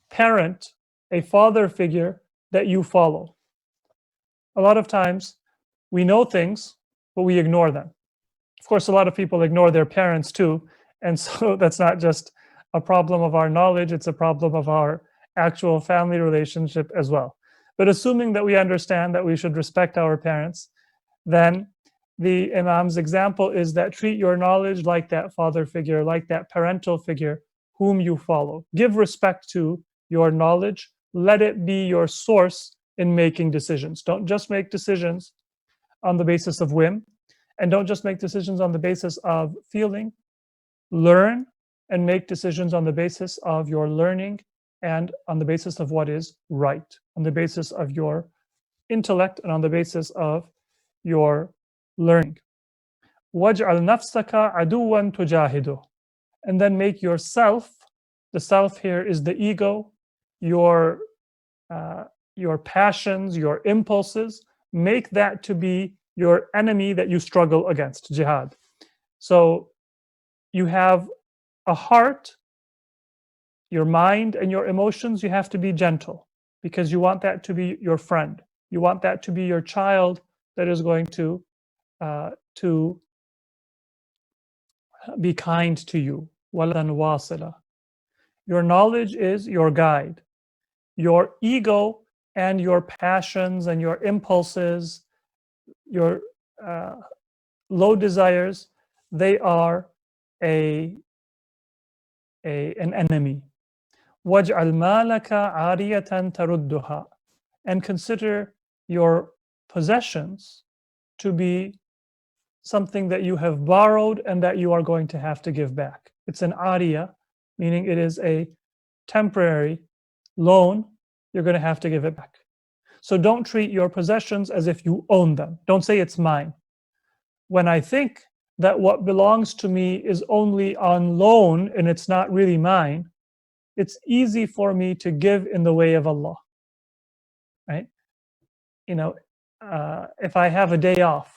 parent, a father figure that you follow. A lot of times we know things, but we ignore them. Of course, a lot of people ignore their parents too. And so that's not just a problem of our knowledge, it's a problem of our actual family relationship as well. But assuming that we understand that we should respect our parents, then the Imam's example is that treat your knowledge like that father figure, like that parental figure whom you follow. Give respect to your knowledge. Let it be your source in making decisions. Don't just make decisions on the basis of whim, and don't just make decisions on the basis of feeling. Learn and make decisions on the basis of your learning and on the basis of what is right, on the basis of your intellect and on the basis of your learning. وَاجْعَلْ نَفْسَكَ عَدُوًّا تُجَاهِدُهُ. And then make yourself, the self here is the ego, your passions, your impulses, make that to be your enemy that you struggle against, jihad. So you have a heart, your mind and your emotions, you have to be gentle because you want that to be your friend. You want that to be your child that is going to to be kind to you. وَلَنْ وَاصِلًا. Your knowledge is your guide. Your ego and your passions and your impulses, your low desires, they are an enemy. وَاجْعَلْ مَالَكَ عَارِيَةً تَرُدُّهَا. And consider your possessions to be something that you have borrowed and that you are going to have to give back. It's an ariya, meaning it is a temporary loan. You're going to have to give it back. So don't treat your possessions as if you own them. Don't say it's mine. When I think that what belongs to me is only on loan and it's not really mine, it's easy for me to give in the way of Allah. Right? If I have a day off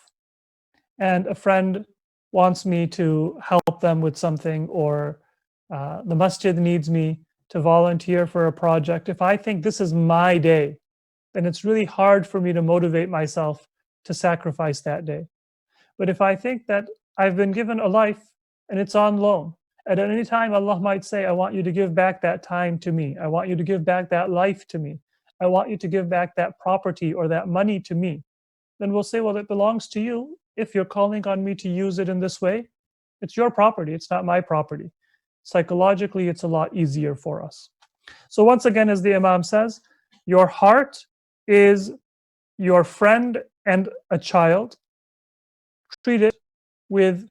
and a friend wants me to help them with something, or the masjid needs me to volunteer for a project, if I think this is my day, then it's really hard for me to motivate myself to sacrifice that day. But if I think that I've been given a life and it's on loan, and at any time Allah might say, I want you to give back that time to me. I want you to give back that life to me. I want you to give back that property or that money to me. Then we'll say, well, it belongs to you. If you're calling on me to use it in this way, it's your property. It's not my property. Psychologically, it's a lot easier for us. So once again, as the Imam says, your heart is your friend and a child. Treat it with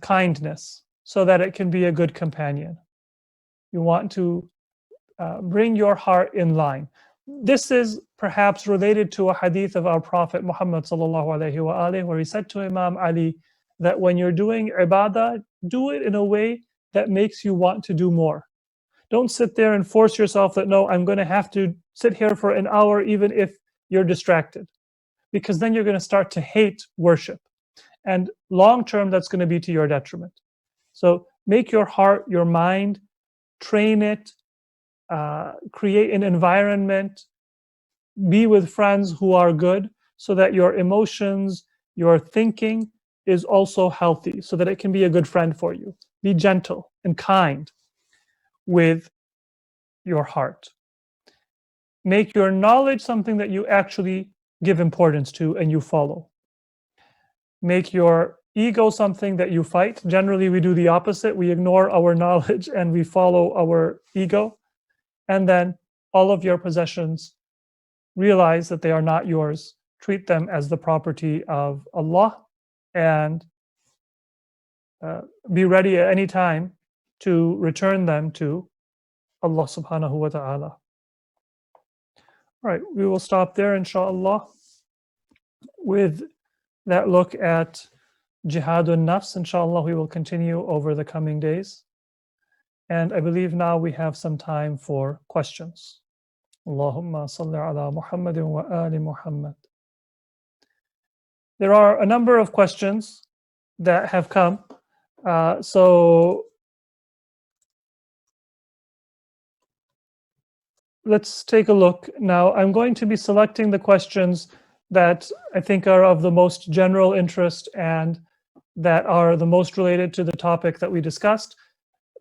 kindness so that it can be a good companion. You want to bring your heart in line. This is perhaps related to a hadith of our Prophet Muhammad sallallahu alaihi wasallam, where he said to Imam Ali that when you're doing ibadah, do it in a way that makes you want to do more. Don't sit there and force yourself that, no, I'm going to have to sit here for an hour even if you're distracted, because then you're going to start to hate worship. And long term, that's going to be to your detriment. So make your heart, your mind, train it, create an environment, be with friends who are good, so that your emotions, your thinking is also healthy, so that it can be a good friend for you. Be gentle and kind with your heart. Make your knowledge something that you actually give importance to and you follow. Make your ego something that you fight. Generally, we do the opposite. We ignore our knowledge and we follow our ego. And then all of your possessions, realize that they are not yours. Treat them as the property of Allah, and be ready at any time to return them to Allah subhanahu wa ta'ala. All right, we will stop there, inshallah, with that look at jihadun nafs. Inshallah, we will continue over the coming days. And I believe now we have some time for questions. Allahumma salli ala Muhammadin wa ali Muhammad. There are a number of questions that have come. So let's take a look. Now, I'm going to be selecting the questions that I think are of the most general interest and that are the most related to the topic that we discussed.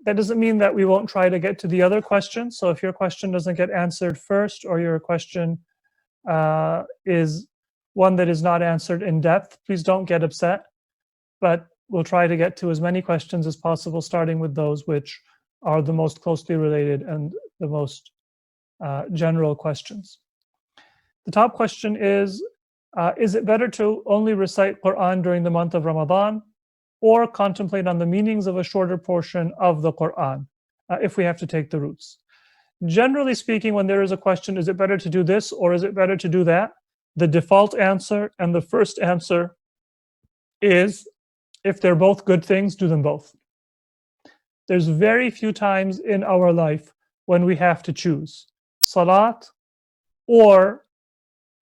That doesn't mean that we won't try to get to the other questions. So if your question doesn't get answered first, or your question is one that is not answered in depth, please don't get upset. But we'll try to get to as many questions as possible, starting with those which are the most closely related and the most general questions. The top question is it better to only recite Quran during the month of Ramadan, or contemplate on the meanings of a shorter portion of the Quran, if we have to take the roots? Generally speaking, when there is a question, is it better to do this or is it better to do that? The default answer and the first answer is, if they're both good things, do them both. There's very few times in our life when we have to choose Salat or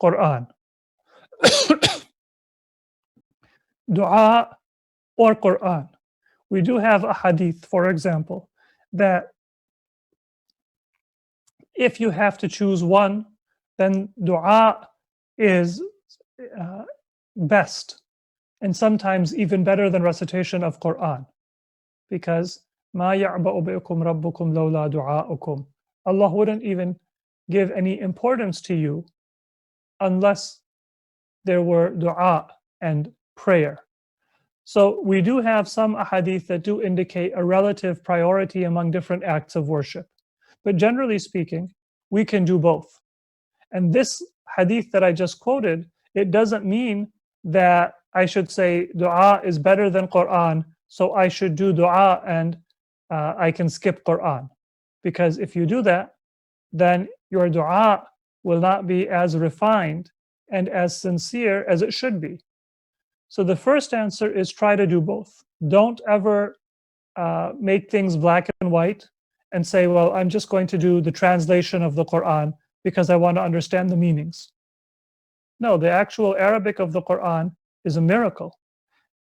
Quran, Dua or Quran. We do have a hadith, for example, that if you have to choose one, then Dua is best and sometimes even better than recitation of Quran, because مَا يَعْبَأُ بِكُمْ رَبُّكُمْ لَوْلَا دُعَاؤُكُمْ. Allah wouldn't even give any importance to you unless there were dua and prayer. So we do have some ahadith that do indicate a relative priority among different acts of worship. But generally speaking, we can do both. And this hadith that I just quoted, it doesn't mean that I should say dua is better than Quran, so I should do dua and I can skip Quran. Because if you do that, then your dua will not be as refined and as sincere as it should be. So the first answer is try to do both. Don't ever make things black and white and say, well, I'm just going to do the translation of the Quran because I want to understand the meanings. No, the actual Arabic of the Quran is a miracle.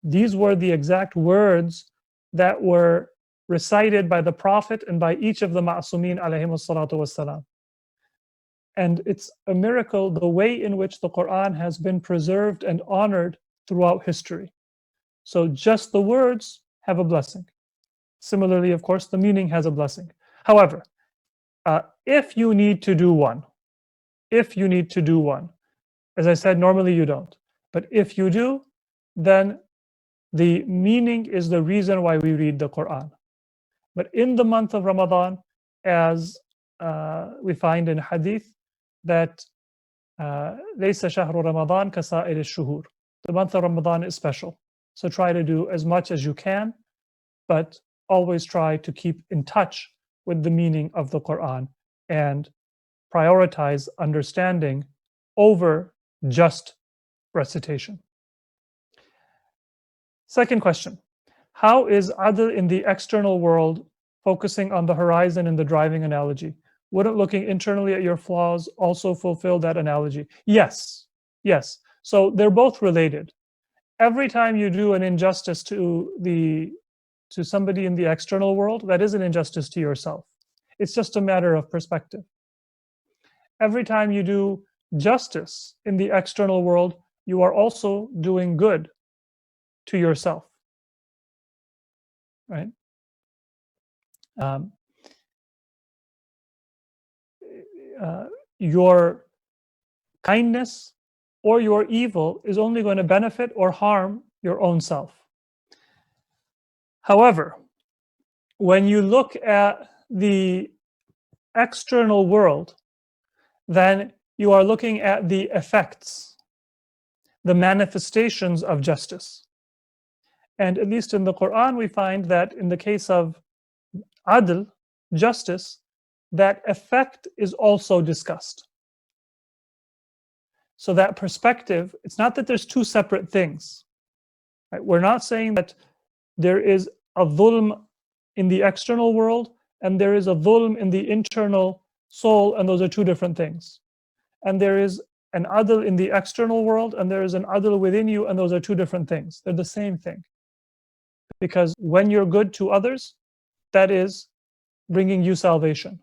These were the exact words that were recited by the Prophet and by each of the Ma'sumin alayhimus salatu wassalam. And it's a miracle the way in which the Quran has been preserved and honored throughout history. So just the words have a blessing. Similarly, of course, the meaning has a blessing. However, if you need to do one, as I said, normally you don't, but if you do, then the meaning is the reason why we read the Quran. But in the month of Ramadan, as we find in hadith, that لَيْسَ شَهْرُ رَمَضَانَ كَسَائِرِ الشُّهُورِ. The month of Ramadan is special. So try to do as much as you can, but always try to keep in touch with the meaning of the Quran and prioritize understanding over just recitation. Second question, how is adl in the external world focusing on the horizon in the driving analogy? Wouldn't looking internally at your flaws also fulfill that analogy? Yes. So they're both related. Every time you do an injustice to somebody in the external world, that is an injustice to yourself. It's just a matter of perspective. Every time you do justice in the external world, you are also doing good to yourself, right? Your kindness or your evil is only going to benefit or harm your own self. However, when you look at the external world, then you are looking at the effects, the manifestations of justice. And at least in the Quran, we find that in the case of adl, justice, that effect is also discussed. So that perspective, it's not that there's two separate things. Right? We're not saying that there is a dhulm in the external world and there is a dhulm in the internal soul, and those are two different things. And there is an adl in the external world and there is an adl within you, and those are two different things. They're the same thing. Because when you're good to others, that is bringing you salvation.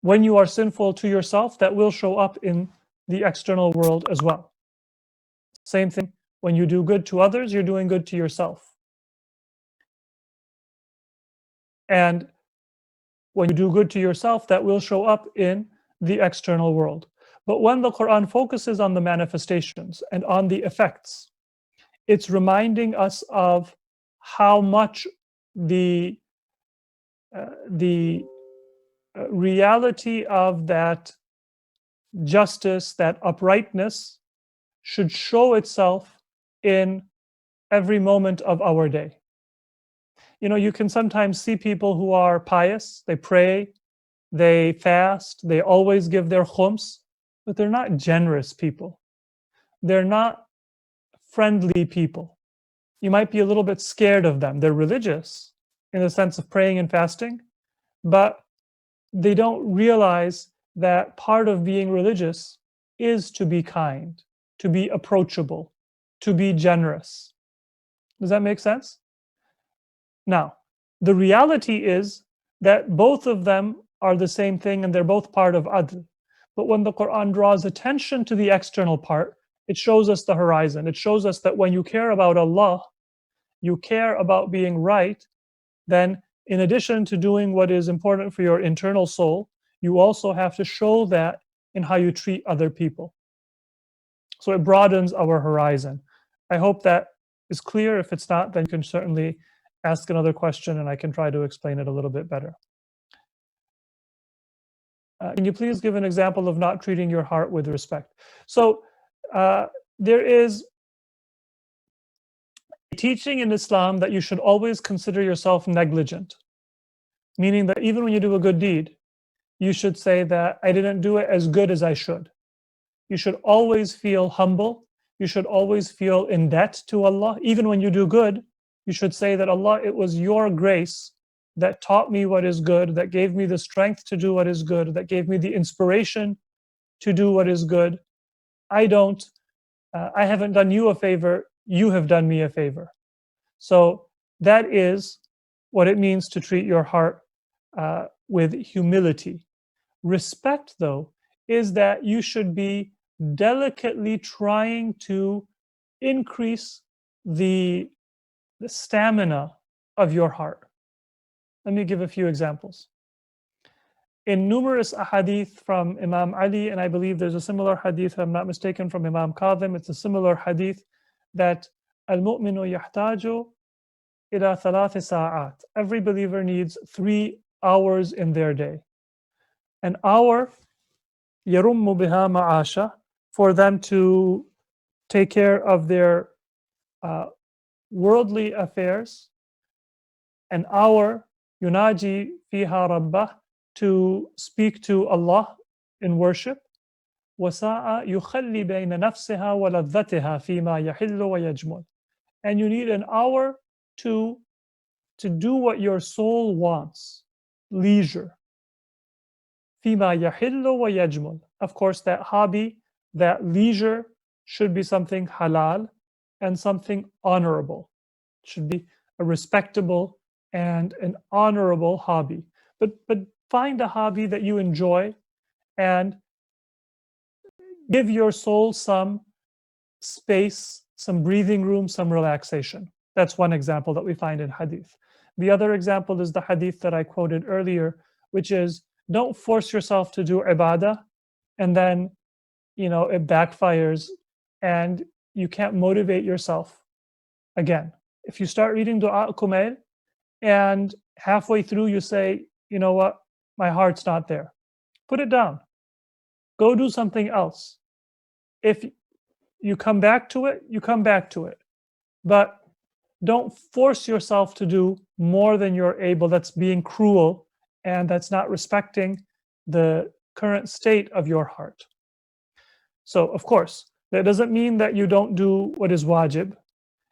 When you are sinful to yourself, that will show up in the external world as well. Same thing, when you do good to others, you're doing good to yourself. And when you do good to yourself, that will show up in the external world. But when the Quran focuses on the manifestations and on the effects, it's reminding us of how much the reality of that justice, that uprightness, should show itself in every moment of our day. You know, you can sometimes see people who are pious, they pray, they fast, they always give their khums, but they're not generous people. They're not friendly people. You might be a little bit scared of them. They're religious in the sense of praying and fasting, but they don't realize that part of being religious is to be kind, to be approachable, to be generous. Does that make sense? Now, the reality is that both of them are the same thing and they're both part of adl. But when the Quran draws attention to the external part, It shows us the horizon. It shows us that when you care about Allah, you care about being right, then in addition to doing what is important for your internal soul, you also have to show that in how you treat other people. So it broadens our horizon. I hope that is clear. If it's not, then you can certainly ask another question and I can try to explain it a little bit better. Can you please give an example of not treating your heart with respect? So there is a teaching in Islam that you should always consider yourself negligent, meaning that even when you do a good deed, you should say that I didn't do it as good as I should. You should always feel humble. You should always feel in debt to Allah. Even when you do good, you should say that Allah, it was your grace that taught me what is good, that gave me the strength to do what is good, that gave me the inspiration to do what is good. I haven't done you a favor, you have done me a favor. So that is what it means to treat your heart with humility. Respect, though, is that you should be delicately trying to increase the stamina of your heart. Let me give a few examples. In numerous ahadith from Imam Ali, and I believe there's a similar hadith, if I'm not mistaken, from Imam Kadhim, it's a similar hadith that al-mu'minu yahtaju ila thalath sa'at. Every believer needs 3 hours in their day. An hour, yarummu biha ma'asha, for them to take care of their worldly affairs. An hour, yunaji fiha rabbah, to speak to Allah in worship. وَسَاءَ يُخَلِّ بَيْنَ نَفْسِهَا وَلَذَّتِهَا فِيمَا يَحِلُّ وَيَجْمُلُ. And you need an hour to do what your soul wants, leisure. فِيمَا يَحِلُّ وَيَجْمُلُ. Of course, that hobby, that leisure should be something halal and something honorable. It should be a respectable and an honorable hobby. But find a hobby that you enjoy and give your soul some space, some breathing room, some relaxation. That's one example that we find in hadith. The other example is the hadith that I quoted earlier, which is don't force yourself to do ibadah and then, it backfires and you can't motivate yourself. Again, if you start reading Dua Kumail and halfway through you say, you know what, my heart's not there. Put it down. Go do something else. If you come back to it, you come back to it. But don't force yourself to do more than you're able. That's being cruel and that's not respecting the current state of your heart. So, of course, that doesn't mean that you don't do what is wajib.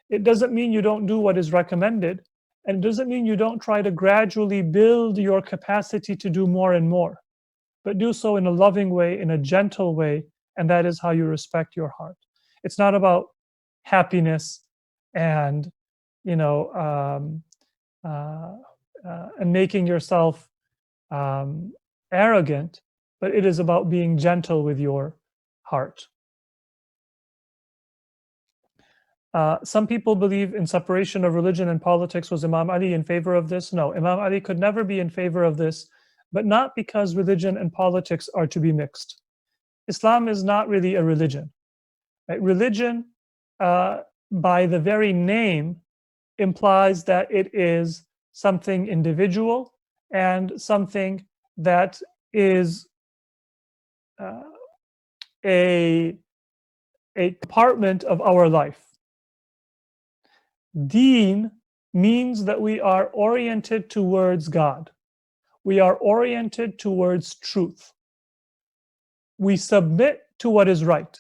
It doesn't mean you don't do what is recommended. And it doesn't mean you don't try to gradually build your capacity to do more and more. But do so in a loving way, in a gentle way, and that is how you respect your heart. It's not about happiness and, and making yourself arrogant, but it is about being gentle with your heart. Some people believe in separation of religion and politics. Was Imam Ali in favor of this? No, Imam Ali could never be in favor of this, but not because religion and politics are to be mixed. Islam is not really a religion. Right? Religion, by the very name, implies that it is something individual and something that is a compartment of our life. Deen means that we are oriented towards God. We are oriented towards truth. We submit to what is right.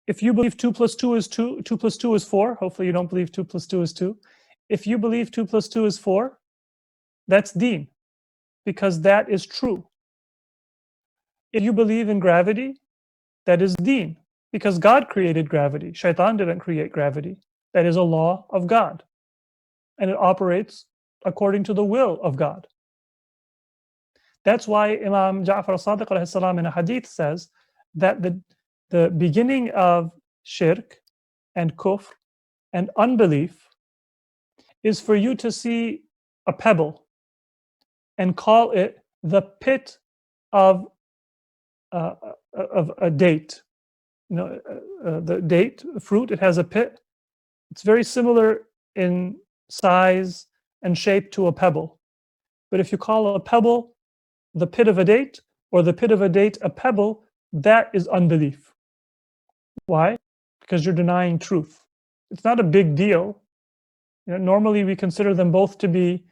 If you believe 2 + 2 is 2, 2 + 2 is 4, hopefully you don't believe 2 + 2 is 2. If you believe 2 + 2 is 4, that's deen, because that is true. If you believe in gravity, that is deen, because God created gravity. Shaitan didn't create gravity. That is a law of God, and it operates according to the will of God. That's why Imam Ja'far al-Sadiq alayhi salam in a hadith says that The beginning of shirk and kufr and unbelief is for you to see a pebble and call it the pit of a date. The date fruit, it has a pit. It's very similar in size and shape to a pebble. But if you call a pebble the pit of a date, or the pit of a date a pebble, that is unbelief. Why? Because you're denying truth. It's not a big deal. Normally we consider them both to be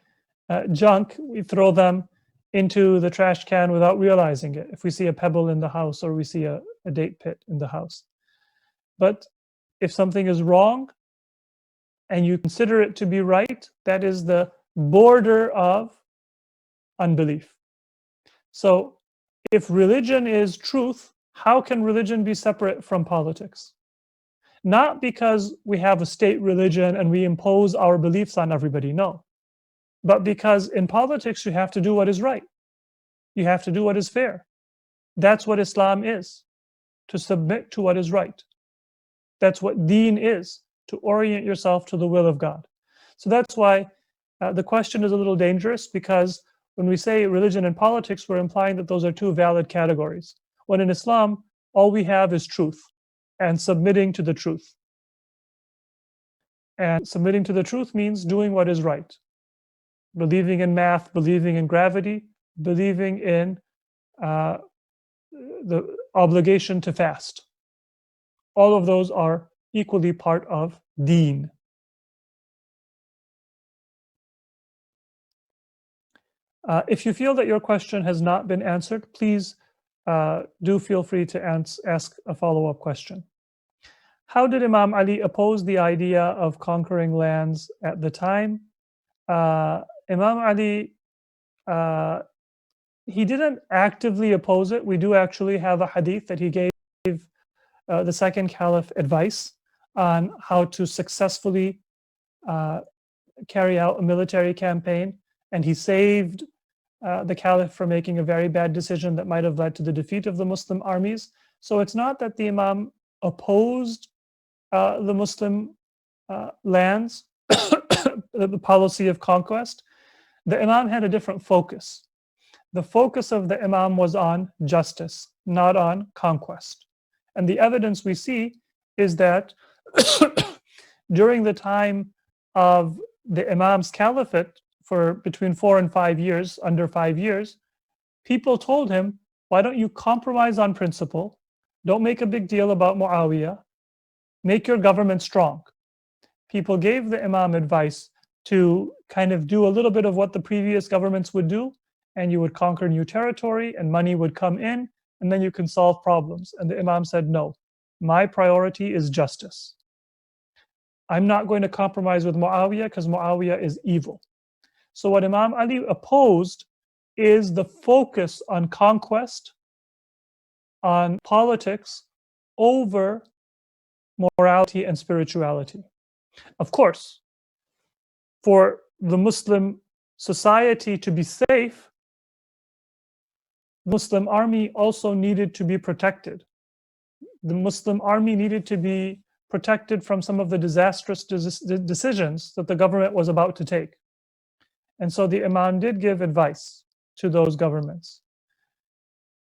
junk. We throw them into the trash can without realizing it if we see a pebble in the house or we see a date pit in the house. But if something is wrong and you consider it to be right, that is the border of unbelief. So if religion is truth, how can religion be separate from politics? Not because we have a state religion and we impose our beliefs on everybody, no. But because in politics you have to do what is right. You have to do what is fair. That's what Islam is, to submit to what is right. That's what deen is, to orient yourself to the will of God. So that's why the question is a little dangerous, because when we say religion and politics, we're implying that those are two valid categories. When in Islam, all we have is truth and submitting to the truth. And submitting to the truth means doing what is right. Believing in math, believing in gravity, believing in the obligation to fast. All of those are equally part of deen. If you feel that your question has not been answered, please do feel free to ask a follow-up question. How did Imam Ali oppose the idea of conquering lands at the time? Imam Ali, he didn't actively oppose it. We do actually have a hadith that he gave the second caliph advice on how to successfully carry out a military campaign, and he saved the caliph from making a very bad decision that might have led to the defeat of the Muslim armies. So it's not that the Imam opposed the Muslim lands, the policy of conquest. The Imam had a different focus. The focus of the Imam was on justice, not on conquest. And the evidence we see is that during the time of the Imam's caliphate, for between 4 and 5 years, under 5 years, people told him, why don't you compromise on principle? Don't make a big deal about Muawiyah. Make your government strong. People gave the Imam advice to kind of do a little bit of what the previous governments would do, and you would conquer new territory and money would come in, and then you can solve problems. And the Imam said, no, my priority is justice. I'm not going to compromise with Muawiyah because Muawiyah is evil. So what Imam Ali opposed is the focus on conquest, on politics, over morality and spirituality. Of course, for the Muslim society to be safe, the Muslim army also needed to be protected. The Muslim army needed to be protected from some of the disastrous decisions that the government was about to take. And so the Imam did give advice to those governments.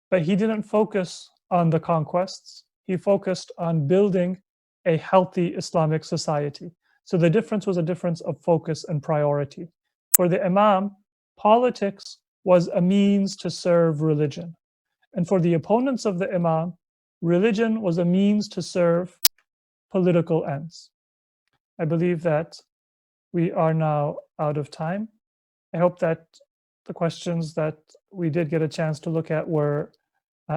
But he didn't focus on the conquests. He focused on building a healthy Islamic society. So the difference was a difference of focus and priority. For the Imam, politics was a means to serve religion. And for the opponents of the Imam, religion was a means to serve political ends. I believe that we are now out of time. I hope that the questions that we did get a chance to look at were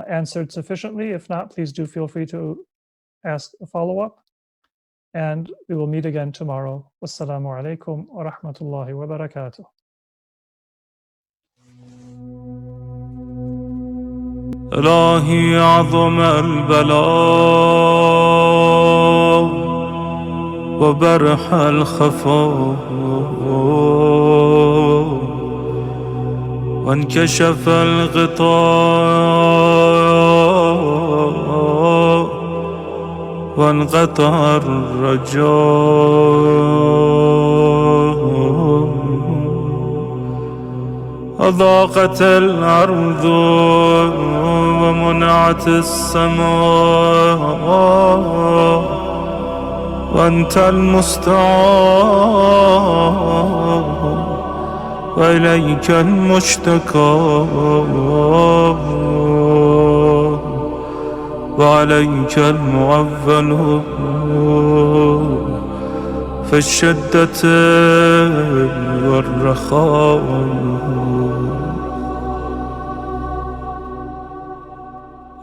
answered sufficiently. If not, please do feel free to ask a follow-up. And we will meet again tomorrow. Wassalamu alaikum wa rahmatullahi wa barakatuh. إلهي عظم البلاء وبرح الخفاء وانكشف الغطاء وانقطع الرجاء وضاقت الأرض ومنعت السماء وأنت المستعان وإليك المشتكى وعليك المعول في الشدة والرخاء.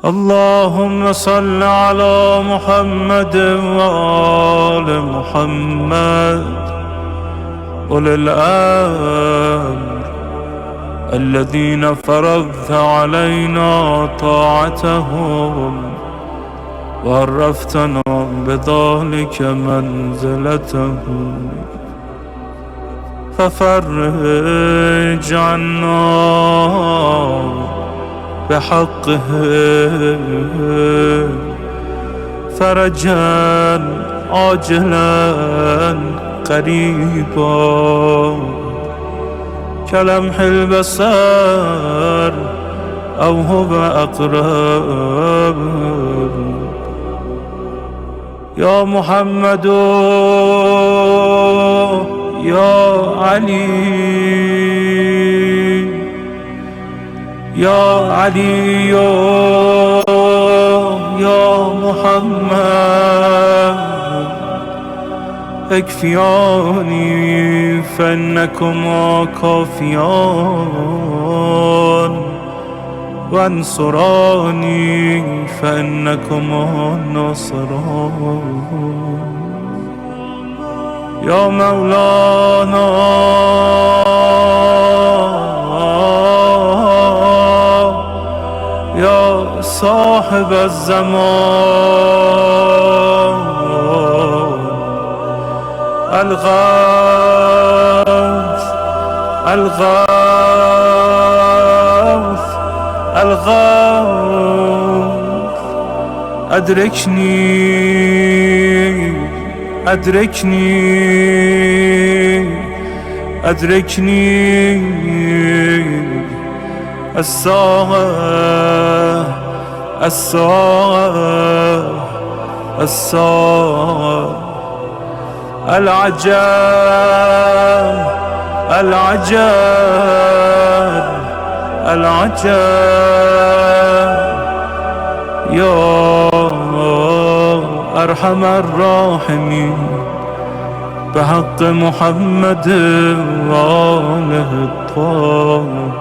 اللهم صل على محمد وآل محمد أولي الأمر الذين فرضت علينا طاعتهم وعرفتنا بذلك منزلتهم، ففرج عنا بحقهم فرجا عاجلا قريبا كلمح البصر أو هو أقرب. يا محمد يا علي يا علي يا محمد اكفياني فإنكما كافيان وانصراني فإنكما ناصران. يا مولانا يا صاحب الزمان الغوث الغوث الغوث أدركني أدركني أدركني الساعة الساعة الساعة العجاب العجاب العجاب. يا أرحم الراحمين بحق محمد وآله الطاهرين.